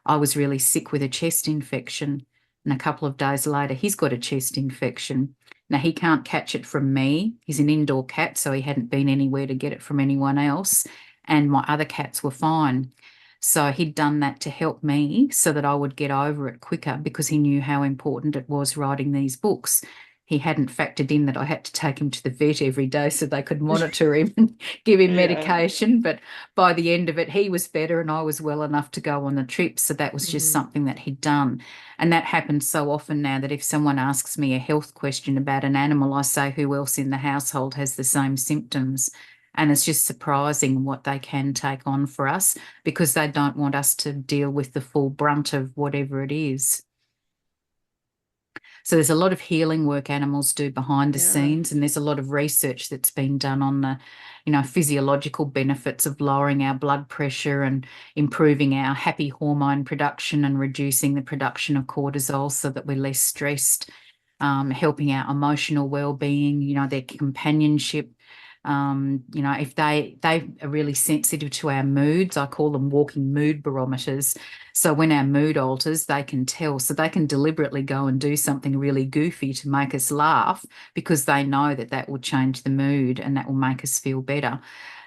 I was really sick with a chest infection. And a couple of days later, he's got a chest infection. Now, he can't catch it from me. He's an indoor cat, so he hadn't been anywhere to get it from anyone else. And my other cats were fine. So he'd done that to help me so that I would get over it quicker, because he knew how important it was writing these books. He hadn't factored in that I had to take him to the vet every day so they could monitor him and give him medication. But by the end of it, he was better and I was well enough to go on the trip. So that was just something that he'd done. And that happens so often now that if someone asks me a health question about an animal, I say, who else in the household has the same symptoms? And it's just surprising what they can take on for us, because they don't want us to deal with the full brunt of whatever it is. So there's a lot of healing work animals do behind the scenes, and there's a lot of research that's been done on the, physiological benefits of lowering our blood pressure and improving our happy hormone production and reducing the production of cortisol so that we're less stressed, helping our emotional well-being, their companionship. If they are really sensitive to our moods, I call them walking mood barometers. So when our mood alters, they can tell. So they can deliberately go and do something really goofy to make us laugh, because they know that that will change the mood and that will make us feel better.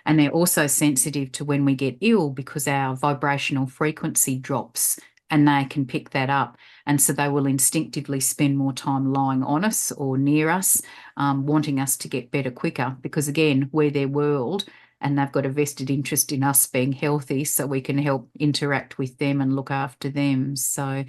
And they're also sensitive to when we get ill, because our vibrational frequency drops, and they can pick that up. And so they will instinctively spend more time lying on us or near us, wanting us to get better quicker, because again, we're their world and they've got a vested interest in us being healthy, so we can help interact with them and look after them. So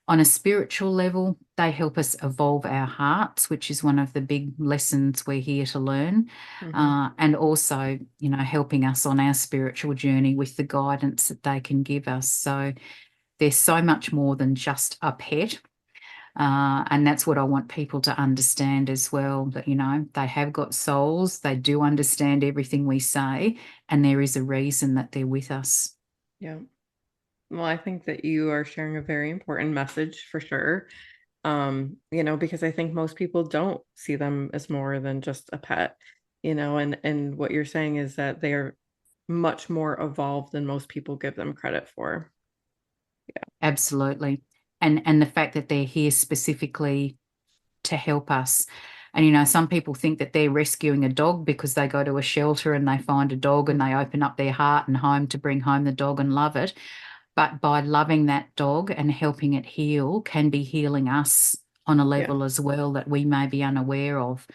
on a spiritual level, they help us evolve our hearts, which is one of the big lessons we're here to learn. And also, helping us on our spiritual journey with the guidance that they can give us. So they're so much more than just a pet. And that's what I want people to understand as well, that, they have got souls, they do understand everything we say, and there is a reason that they're with us. Yeah. Well, I think that you are sharing a very important message for sure. Because I think most people don't see them as more than just a pet, and what you're saying is that they are much more evolved than most people give them credit for. Yeah. Absolutely. And the fact that they're here specifically to help us. And, some people think that they're rescuing a dog because they go to a shelter and they find a dog and they open up their heart and home to bring home the dog and love it. But by loving that dog and helping it heal can be healing us on a Yeah. level as well that we may be unaware of.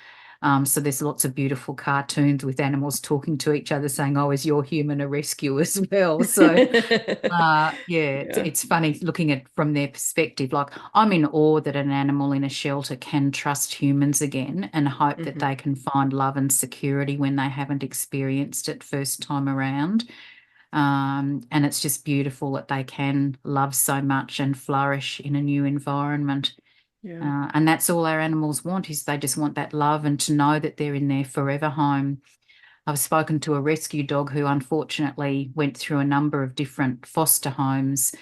So there's lots of beautiful cartoons with animals talking to each other saying, oh, is your human a rescue as well? So yeah, Yeah. it's funny looking at from their perspective. Like, I'm in awe that an animal in a shelter can trust humans again and hope that Mhm. they can find love and security when they haven't experienced it first time around. And it's just beautiful that they can love so much and flourish in a new environment. Yeah. And that's all our animals want, is they just want that love and to know that they're in their forever home. I've spoken to a rescue dog who unfortunately went through a number of different foster homes,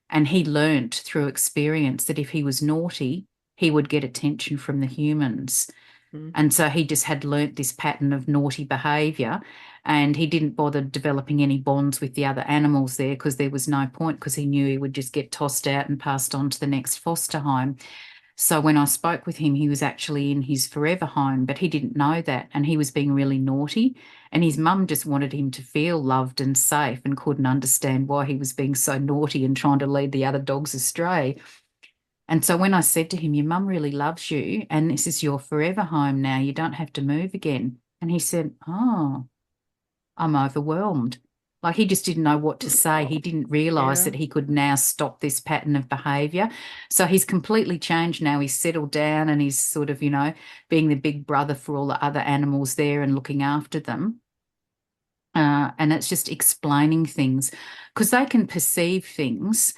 and he learnt through experience that if he was naughty, he would get attention from the humans. Mhm. And so he just had learnt this pattern of naughty behaviour, and he didn't bother developing any bonds with the other animals there because there was no point, because he knew he would just get tossed out and passed on to the next foster home. So when I spoke with him, he was actually in his forever home, but he didn't know that, and he was being really naughty. And his mum just wanted him to feel loved and safe and couldn't understand why he was being so naughty and trying to lead the other dogs astray. And so when I said to him, your mum really loves you and this is your forever home now, you don't have to move again. And he said, oh, I'm overwhelmed. Like, he just didn't know what to say. He didn't realise Yeah. that he could now stop this pattern of behaviour. So he's completely changed now. He's settled down and he's sort of, being the big brother for all the other animals there and looking after them. And it's just explaining things because they can perceive things,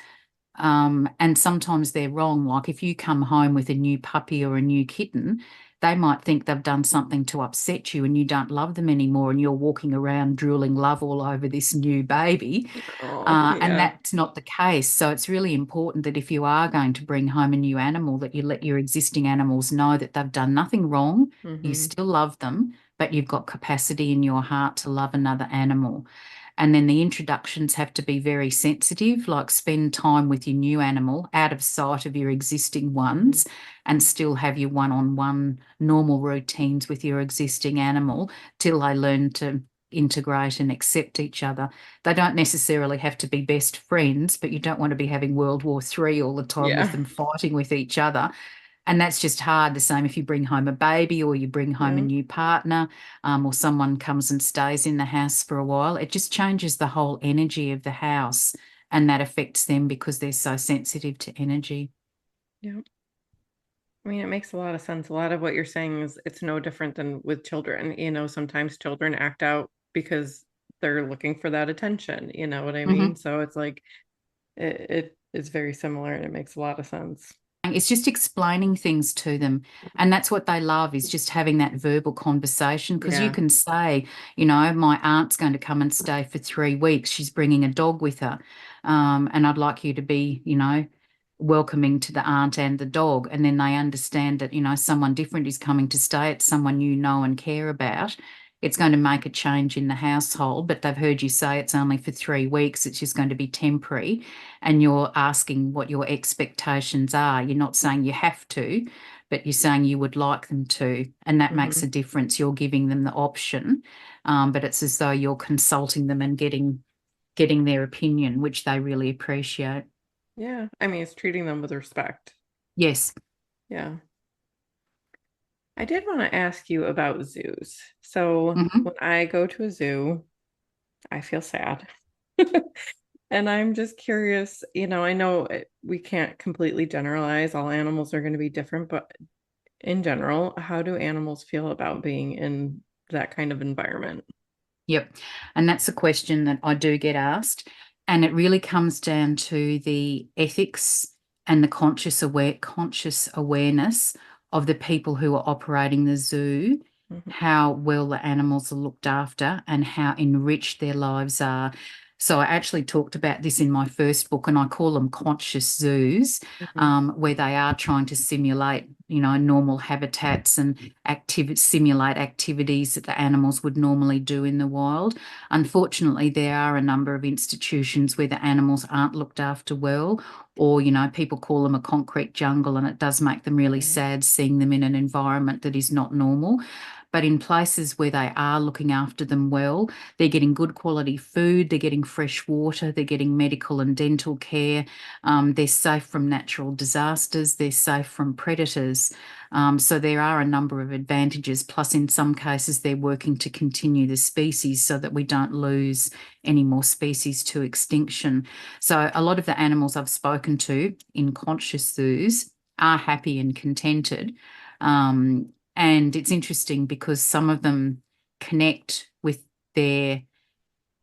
and sometimes they're wrong. Like, if you come home with a new puppy or a new kitten, they might think they've done something to upset you and you don't love them anymore, and you're walking around drooling love all over this new baby. Oh, And yeah. that's not the case. So it's really important that if you are going to bring home a new animal, that you let your existing animals know that they've done nothing wrong. You Hmm. still love them, but you've got capacity in your heart to love another animal. And then the introductions have to be very sensitive, like spend time with your new animal out of sight of your existing Hmm. ones, and still have your one-on-one normal routines with your existing animal till they learn to integrate and accept each other. They don't necessarily have to be best friends, but you don't want to be having World War III all the time with Yeah. them fighting with each other. And that's just hard. The same if you bring home a baby or you bring home a Yeah. new partner, or someone comes and stays in the house for a while. It just changes the whole energy of the house, and that affects them because they're so sensitive to energy. Yeah. I mean, it makes a lot of sense. A lot of what you're saying is it's no different than with children. Sometimes children act out because they're looking for that attention. You know what I mean? Mhm. So it's like it is very similar and it makes a lot of sense. It's just explaining things to them. And that's what they love, is just having that verbal conversation. Because you Yeah. can say, my aunt's going to come and stay for 3 weeks. She's bringing a dog with her. And I'd like you to be, welcoming to the aunt and the dog. And then they understand that, someone different is coming to stay. It's someone you know and care about. It's going to make a change in the household, but they've heard you say it's only for 3 weeks. It's just going to be temporary, and you're asking what your expectations are. You're not saying you have to, but you're saying you would like them to, and that makes Hmm. a difference. You're giving them the option, but it's as though you're consulting them and getting their opinion, which they really appreciate. Yeah. I mean, it's treating them with respect. Yes. Yeah. I did want to ask you about zoos. So Hmm. when I go to a zoo, I feel sad. And I'm just curious, I know we can't completely generalize. All animals are going to be different, but in general, how do animals feel about being in that kind of environment? Yep. And that's a question that I do get asked. And it really comes down to the ethics and the conscious awareness of the people who are operating the zoo, Mhm. how well the animals are looked after and how enriched their lives are. So I actually talked about this in my first book, and I call them conscious zoos, where they are trying to simulate, normal habitats and simulate activities that the animals would normally do in the wild. Unfortunately, there are a number of institutions where the animals aren't looked after well, or, people call them a concrete jungle, and it does make them really sad seeing them in an environment that is not normal. But in places where they are looking after them well, they're getting good quality food, they're getting fresh water, they're getting medical and dental care, they're safe from natural disasters, they're safe from predators. So there are a number of advantages. Plus, in some cases, they're working to continue the species so that we don't lose any more species to extinction. So a lot of the animals I've spoken to in conscious zoos are happy and contented. And it's interesting because some of them connect with their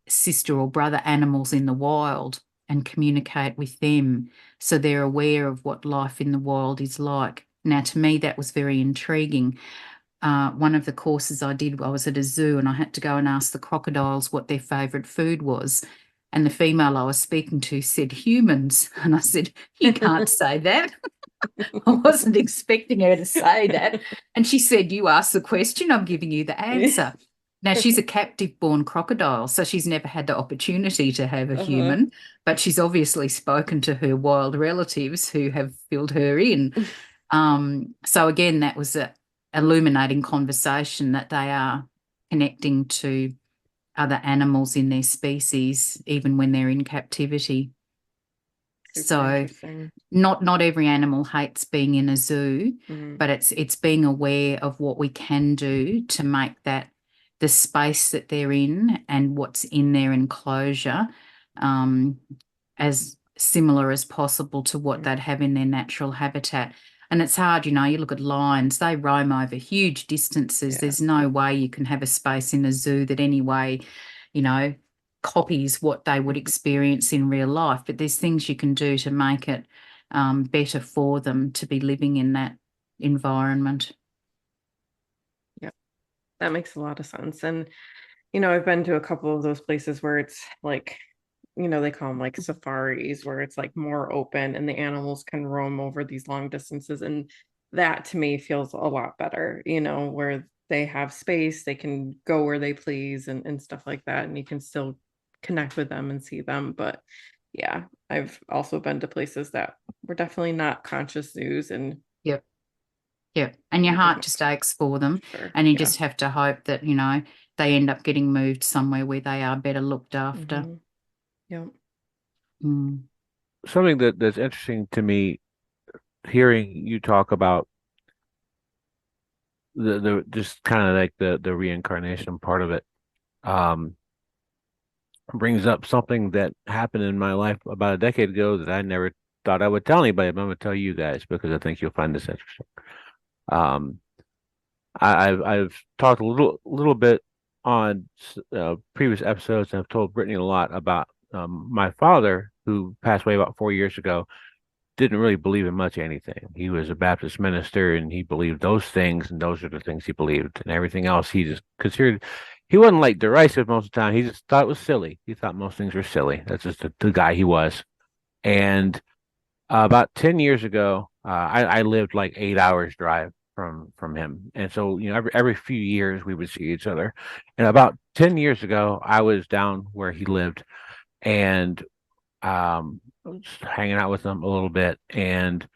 sister or brother animals in the wild and communicate with them. So they're aware of what life in the wild is like. Now, to me, that was very intriguing. One of the courses I did, I was at a zoo and I had to go and ask the crocodiles what their favourite food was. And the female I was speaking to said humans. And I said, you can't say that. I wasn't expecting her to say that. And she said, you asked the question, I'm giving you the answer. Now, she's a captive-born crocodile, so she's never had the opportunity to have a human, but she's obviously spoken to her wild relatives who have filled her in. So again, that was an illuminating conversation that they are connecting to other animals in their species, even when they're in captivity. So not every animal hates being in a zoo, but it's being aware of what we can do to make that the space that they're in and what's in their enclosure as similar as possible to what they'd have in their natural habitat. And it's hard, you look at lions, they roam over huge distances. There's no way you can have a space in a zoo that anyway, copies what they would experience in real life. But there's things you can do to make it better for them to be living in that environment. Yep, that makes a lot of sense. And, I've been to a couple of those places where it's like, they call them like safaris, where it's like more open and the animals can roam over these long distances. And that to me feels a lot better, where they have space, they can go where they please and stuff like that. And you can still connect with them and see them. But yeah, I've also been to places that were definitely not conscious zoos. And Yep. And your heart just aches for them. And you just have to hope that, they end up getting moved somewhere where they are better looked after. Yep. Something that's interesting to me, hearing you talk about the just kind of like the reincarnation part of it, brings up something that happened in my life about a decade ago that I never thought I would tell anybody, but I'm going to tell you guys because I think you'll find this interesting. I've talked a little bit on previous episodes, and I've told Brittany a lot about my father, who passed away about 4 years ago. Didn't really believe in much anything. He was a Baptist minister, and he believed those things, and those are the things he believed, and everything else he just considered. He wasn't like derisive most of the time. He just thought it was silly. He thought most things were silly. That's just the guy he was. And about 10 years ago, I lived like 8 hours drive from him, and so every few years we would see each other. And about 10 years ago, I was down where he lived, and just hanging out with him a little bit, and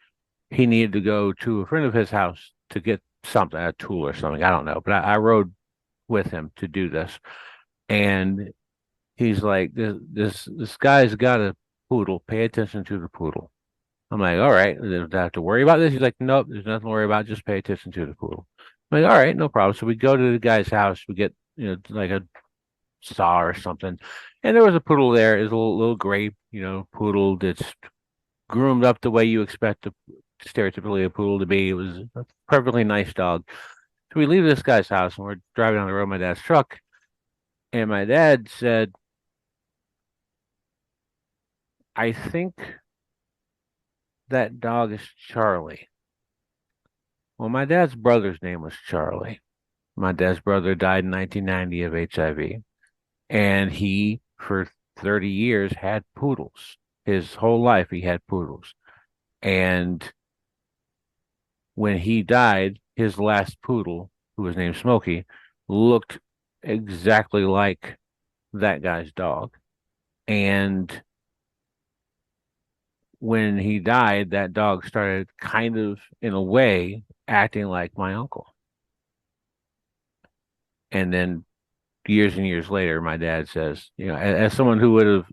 he needed to go to a friend of his house to get something, a tool or something. I don't know, but I rode with him to do this, and he's like, this guy's got a poodle. Pay attention to the poodle. I'm like, all right, do I have to worry about this? He's like, nope, there's nothing to worry about. Just pay attention to the poodle. I'm like, all right, no problem. So we go to the guy's house. We get, like a saw or something. And there was a poodle there. It was a little gray, poodle that's groomed up the way you expect stereotypically a poodle to be. It was a perfectly nice dog. So we leave this guy's house and we're driving on the road in my dad's truck. And my dad said, I think that dog is Charlie. Well, my dad's brother's name was Charlie. My dad's brother died in 1990 of HIV. And he, for 30 years had poodles. His whole life he had poodles. And when he died, his last poodle, who was named Smokey, looked exactly like that guy's dog. And when he died, that dog started kind of, in a way, acting like my uncle. And then years and years later, my dad says, as someone who would have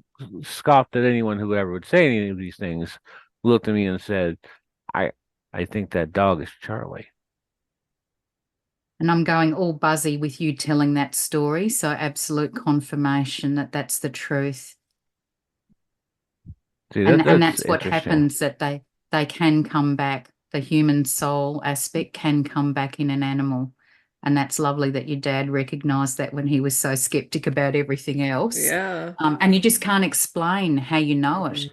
scoffed at anyone who ever would say any of these things, looked at me and said, I I think that dog is Charlie. And I'm going all buzzy with you telling that story. So absolute confirmation that that's the truth. See, And that's that's what interesting. happens, that they can come back. The human soul aspect can come back in an animal. And that's lovely that your dad recognized that when he was so skeptic about everything else. Yeah. And you just can't explain how you know it. Mhm.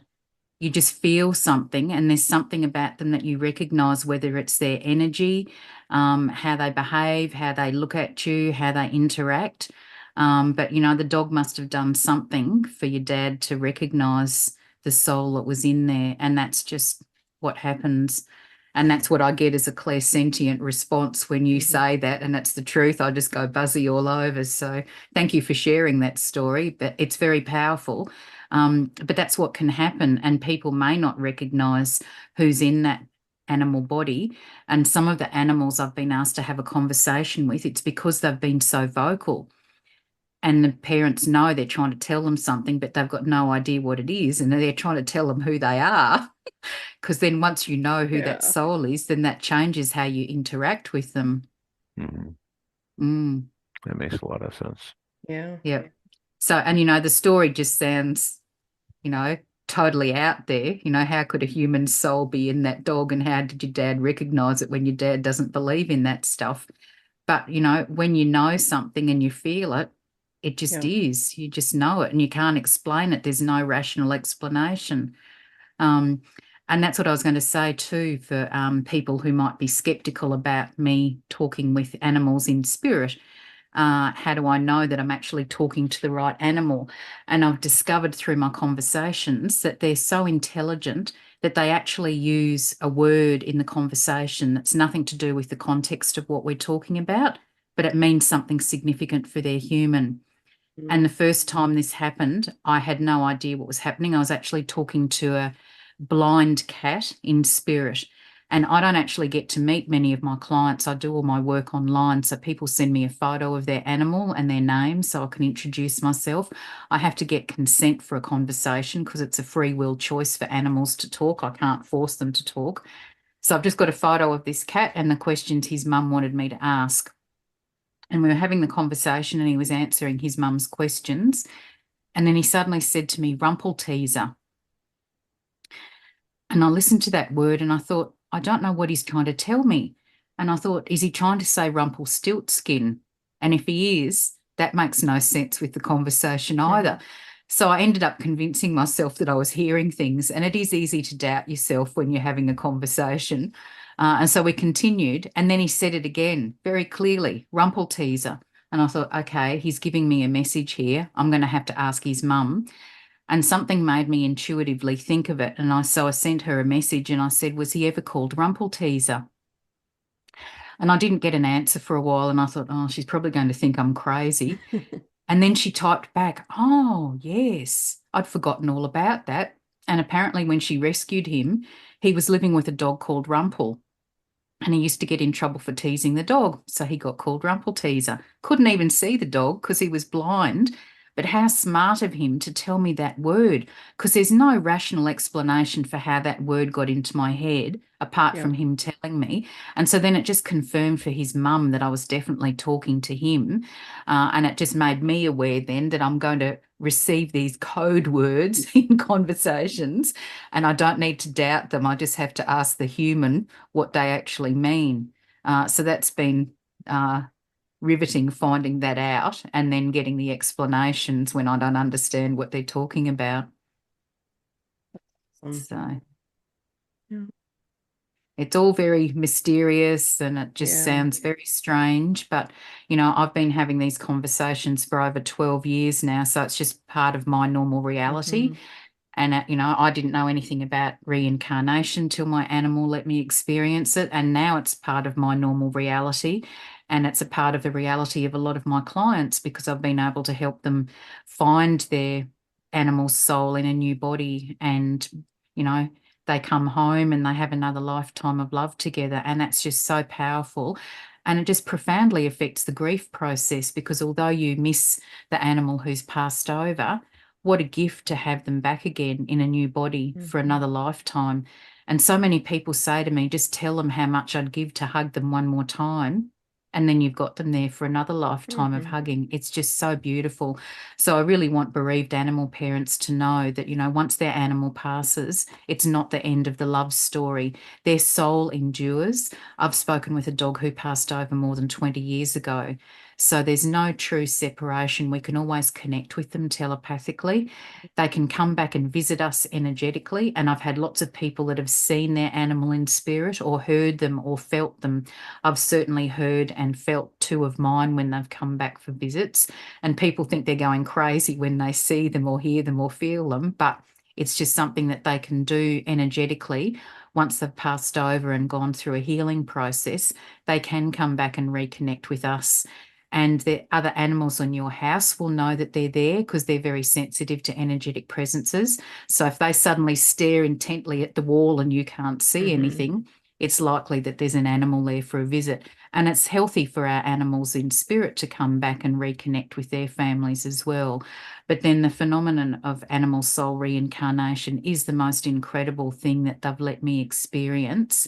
You just feel something, and there's something about them that you recognize, whether it's their energy, how they behave, how they look at you, how they interact. But the dog must have done something for your dad to recognize the soul that was in there, and that's just what happens. And that's what I get as a clairsentient response when you Mhm. say that, and that's the truth. I just go buzzy all over. So thank you for sharing that story, but it's very powerful. But that's what can happen, and people may not recognize who's in that animal body. And some of the animals I've been asked to have a conversation with, it's because they've been so vocal. And the parents know they're trying to tell them something, but they've got no idea what it is. And they're trying to tell them who they are. Because then once you know who that Yeah. soul is, then that changes how you interact with them. Mhm. Mm, That makes a lot of sense. Yeah. yeah. So, and the story just sounds, you know, totally out there. How could a human soul be in that dog, and how did your dad recognize it when your dad doesn't believe in that stuff? But, when you know something and you feel it, it just Yeah. is. You just know it and you can't explain it. There's no rational explanation. Um, and that's what I was going to say too, for people who might be skeptical about me talking with animals in spirit. How do I know that I'm actually talking to the right animal? And I've discovered through my conversations that they're so intelligent that they actually use a word in the conversation that's nothing to do with the context of what we're talking about, but it means something significant for their human. And the first time this happened, I had no idea what was happening. I was actually talking to a blind cat in spirit. And I don't actually get to meet many of my clients. I do all my work online. So people send me a photo of their animal and their name so I can introduce myself. I have to get consent for a conversation because it's a free will choice for animals to talk. I can't force them to talk. So I've just got a photo of this cat and the questions his mum wanted me to ask. And we were having the conversation and he was answering his mum's questions. And then he suddenly said to me, Rumple teaser. And I listened to that word and I thought, I don't know what he's trying to tell me. And I thought, is he trying to say Rumpelstiltskin? And if he is, that makes no sense with the conversation either. Mhm. So I ended up convincing myself that I was hearing things. And it is easy to doubt yourself when you're having a conversation. And so we continued. And then he said it again very clearly, Rumple teaser. And I thought, okay, he's giving me a message here. I'm going to have to ask his mum. And something made me intuitively think of it. And so I sent her a message and I said, was he ever called Rumpelteazer? And I didn't get an answer for a while. And I thought, oh, she's probably going to think I'm crazy. And then she typed back, oh, yes, I'd forgotten all about that. And apparently, when she rescued him, he was living with a dog called Rumpel. And he used to get in trouble for teasing the dog. So he got called Rumpelteazer. Couldn't even see the dog because he was blind. But how smart of him to tell me that word, because there's no rational explanation for how that word got into my head apart Yeah. from him telling me. And so then it just confirmed for his mum that I was definitely talking to him. And it just made me aware then that I'm going to receive these code words in conversations and I don't need to doubt them. I just have to ask the human what they actually mean. So that's been riveting, finding that out and then getting the explanations when I don't understand what they're talking about. Awesome. So, Yeah. It's all very mysterious and it just Yeah. sounds very strange. But, you know, I've been having these conversations for over 12 years now. So it's just part of my normal reality. Hmm. And, you know, I didn't know anything about reincarnation till my animal let me experience it. And now it's part of my normal reality. And it's a part of the reality of a lot of my clients because I've been able to help them find their animal soul in a new body. And, you know, they come home and they have another lifetime of love together. And that's just so powerful. And it just profoundly affects the grief process because although you miss the animal who's passed over, what a gift to have them back again in a new body for Hmm. another lifetime. And so many people say to me, just tell them how much I'd give to hug them one more time. And then you've got them there for another lifetime of Hmm. hugging. It's just so beautiful. So I really want bereaved animal parents to know that, you know, once their animal passes, it's not the end of the love story. Their soul endures. I've spoken with a dog who passed over more than 20 years ago. So there's no true separation. We can always connect with them telepathically. They can come back and visit us energetically. And I've had lots of people that have seen their animal in spirit or heard them or felt them. I've certainly heard and felt two of mine when they've come back for visits. And people think they're going crazy when they see them or hear them or feel them. But it's just something that they can do energetically. Once they've passed over and gone through a healing process, they can come back and reconnect with us, and the other animals on your house will know that they're there because they're very sensitive to energetic presences. So if they suddenly stare intently at the wall and you can't see Hmm. anything, it's likely that there's an animal there for a visit. And it's healthy for our animals in spirit to come back and reconnect with their families as well. But then the phenomenon of animal soul reincarnation is the most incredible thing that they've let me experience.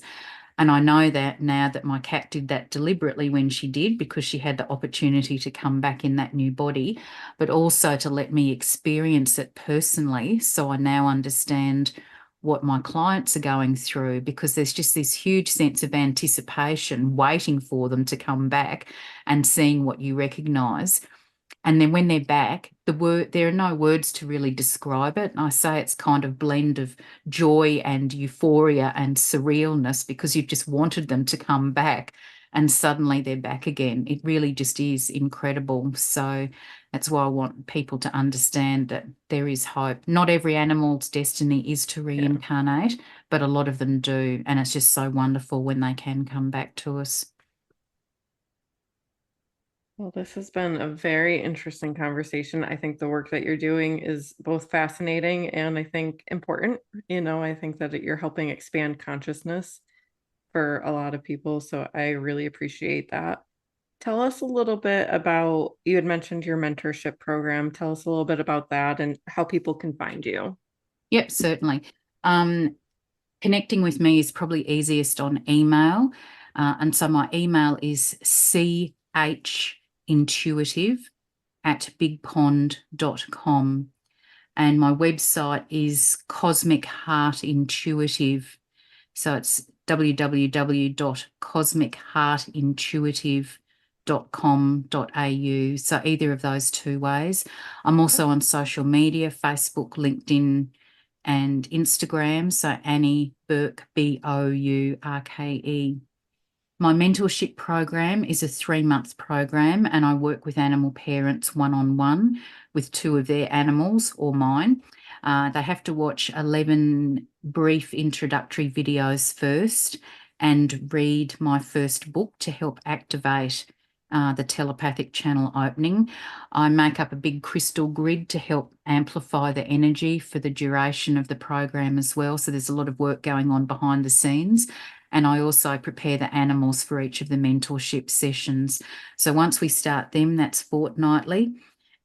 And I know that now that my cat did that deliberately when she did, because she had the opportunity to come back in that new body, but also to let me experience it personally. So I now understand what my clients are going through because there's just this huge sense of anticipation waiting for them to come back and seeing what you recognize. And then when they're back, there are no words to really describe it. And I say it's kind of blend of joy and euphoria and surrealness because you've just wanted them to come back and suddenly they're back again. It really just is incredible. So that's why I want people to understand that there is hope. Not every animal's destiny is to Yeah. reincarnate, but a lot of them do. And it's just so wonderful when they can come back to us. Well, this has been a very interesting conversation. I think the work that you're doing is both fascinating and I think important. I think that you're helping expand consciousness for a lot of people. So I really appreciate that. Tell us a little bit about, you had mentioned your mentorship program. Tell us a little bit about that and how people can find you. Yep, certainly. Um, Connecting with me is probably easiest on email. And so my email is chintuitive@bigpond.com. And my website is Cosmic Heart Intuitive. So it's www.cosmicheartintuitive.com.au. So either of those two ways. I'm also on social media, Facebook, LinkedIn, and Instagram. So Annie Bourke, Bourke. My mentorship program is a 3-month program, and I work with animal parents one-on-one with two of their animals or mine. They have to watch 11 brief introductory videos first and read my first book to help activate the telepathic channel opening. I make up a big crystal grid to help amplify the energy for the duration of the program as well. So there's a lot of work going on behind the scenes. And I also prepare the animals for each of the mentorship sessions. So once we start them, that's fortnightly.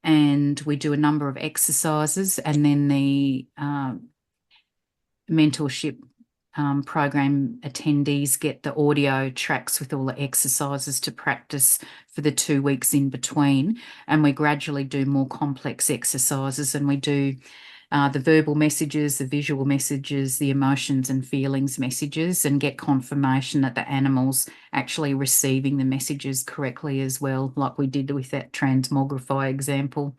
And we do a number of exercises, and then the mentorship program attendees get the audio tracks with all the exercises to practice for the 2 weeks in between. And we gradually do more complex exercises, and we do the verbal messages, the visual messages, the emotions and feelings messages, and get confirmation that the animal's actually receiving the messages correctly as well, like we did with that transmogrify example.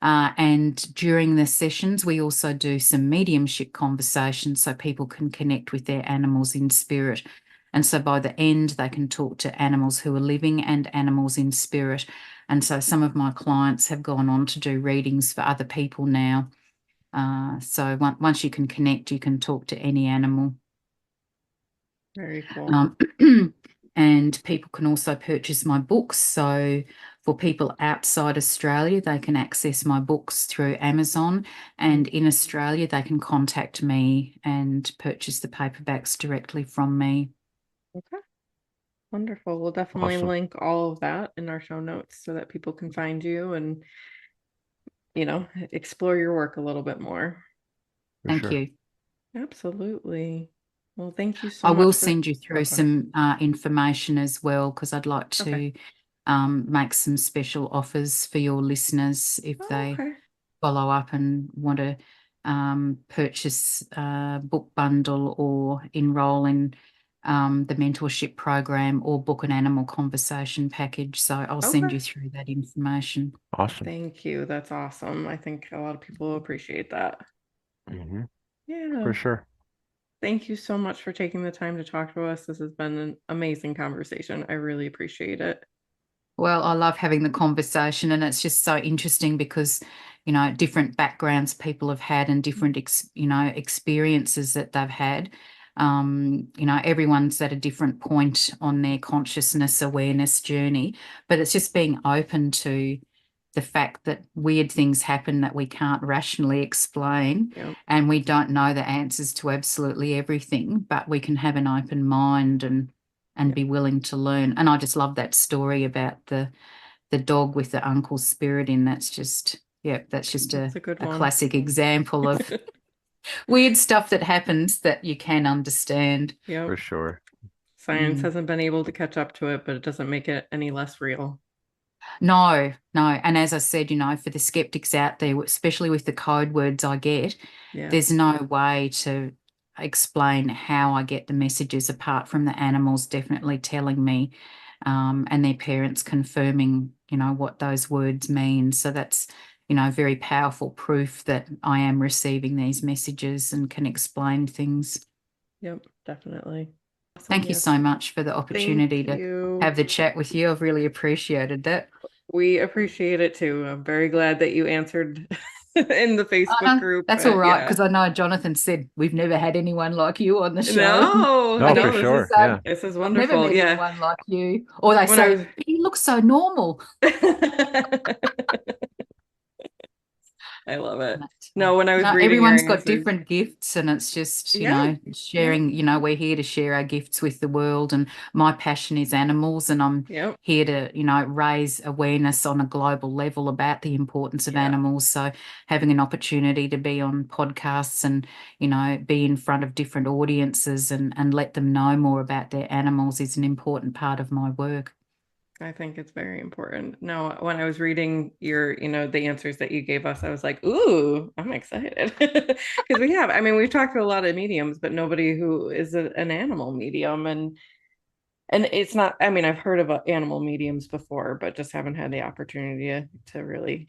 And during the sessions, we also do some mediumship conversations so people can connect with their animals in spirit. And so by the end, they can talk to animals who are living and animals in spirit. And so some of my clients have gone on to do readings for other people now. So once you can connect, you can talk to any animal. Very cool. And people can also purchase my books. So for people outside Australia, they can access my books through Amazon. And in Australia, they can contact me and purchase the paperbacks directly from me. Okay. Wonderful. We'll definitely Awesome. link all of that in our show notes so that people can find you and, you know, explore your work a little bit more. For Thank sure. you. Absolutely. Well, thank you so I will much for send you through some information as well, because I'd like to Okay. make some special offers for your listeners if Oh, they okay. follow up and want to purchase a book bundle or enroll in the mentorship program or book an animal conversation package. So I'll send Okay. you through that information. Awesome. Thank you. That's awesome. I think a lot of people will appreciate that. Hmm. Yeah. For sure. Thank you so much for taking the time to talk to us. This has been an amazing conversation. I really appreciate it. Well, I love having the conversation, and it's just so interesting because, you know, different backgrounds people have had and different, experiences that they've had. You know, everyone's at a different point on their consciousness awareness journey, but it's just being open to the fact that weird things happen that we can't rationally explain, Yep. and we don't know the answers to absolutely everything, but we can have an open mind and Yep. be willing to learn. And I just love that story about the dog with the uncle spirit in. That's just That's a good a one. classic example of weird stuff that happens that you can understand. Yep. For sure. Science hasn't been able to catch up to it, but it doesn't make it any less real. No. And as I said, you know, for the skeptics out there, especially with the code words I get, Yeah. there's no way to explain how I get the messages apart from the animals definitely telling me, and their parents confirming, you know, what those words mean. So that's, you know, very powerful proof that I am receiving these messages and can explain things. Yep, definitely. Awesome. Thank you so much for the opportunity Thank to you. have the chat with you. I've really appreciated that. We appreciate it too. I'm very glad that you answered in the Facebook group. That's all right, Yeah. because I know Jonathan said we've never had anyone like you on the show. No, No, no, for this sure. is Yeah. this is I've never wonderful. met Yeah. anyone like you. Or they When I say, was- he looks so normal. I love it. But, No, when I was reading everyone's your got answers, different gifts, and it's just, you yeah, know, sharing, you know, we're here to share our gifts with the world. And my passion is animals, and I'm yep, here to, you know, raise awareness on a global level about the importance of yeah. animals. So having an opportunity to be on podcasts and, you know, be in front of different audiences and let them know more about their animals is an important part of my work. I think it's very important. No, when I was reading your, you know, the answers that you gave us, I was like, ooh, I'm excited. Because we've talked to a lot of mediums, but nobody who is an animal medium. And it's not, I've heard of animal mediums before, but just haven't had the opportunity to really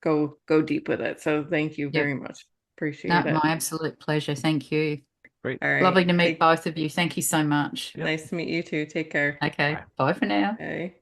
go deep with it. So thank you very much. Appreciate it. My absolute pleasure. Thank you. Great. All right. Lovely to meet both of you. Thank you so much. Yep. Nice to meet you too. Take care. Okay. Bye. Bye for now. Bye.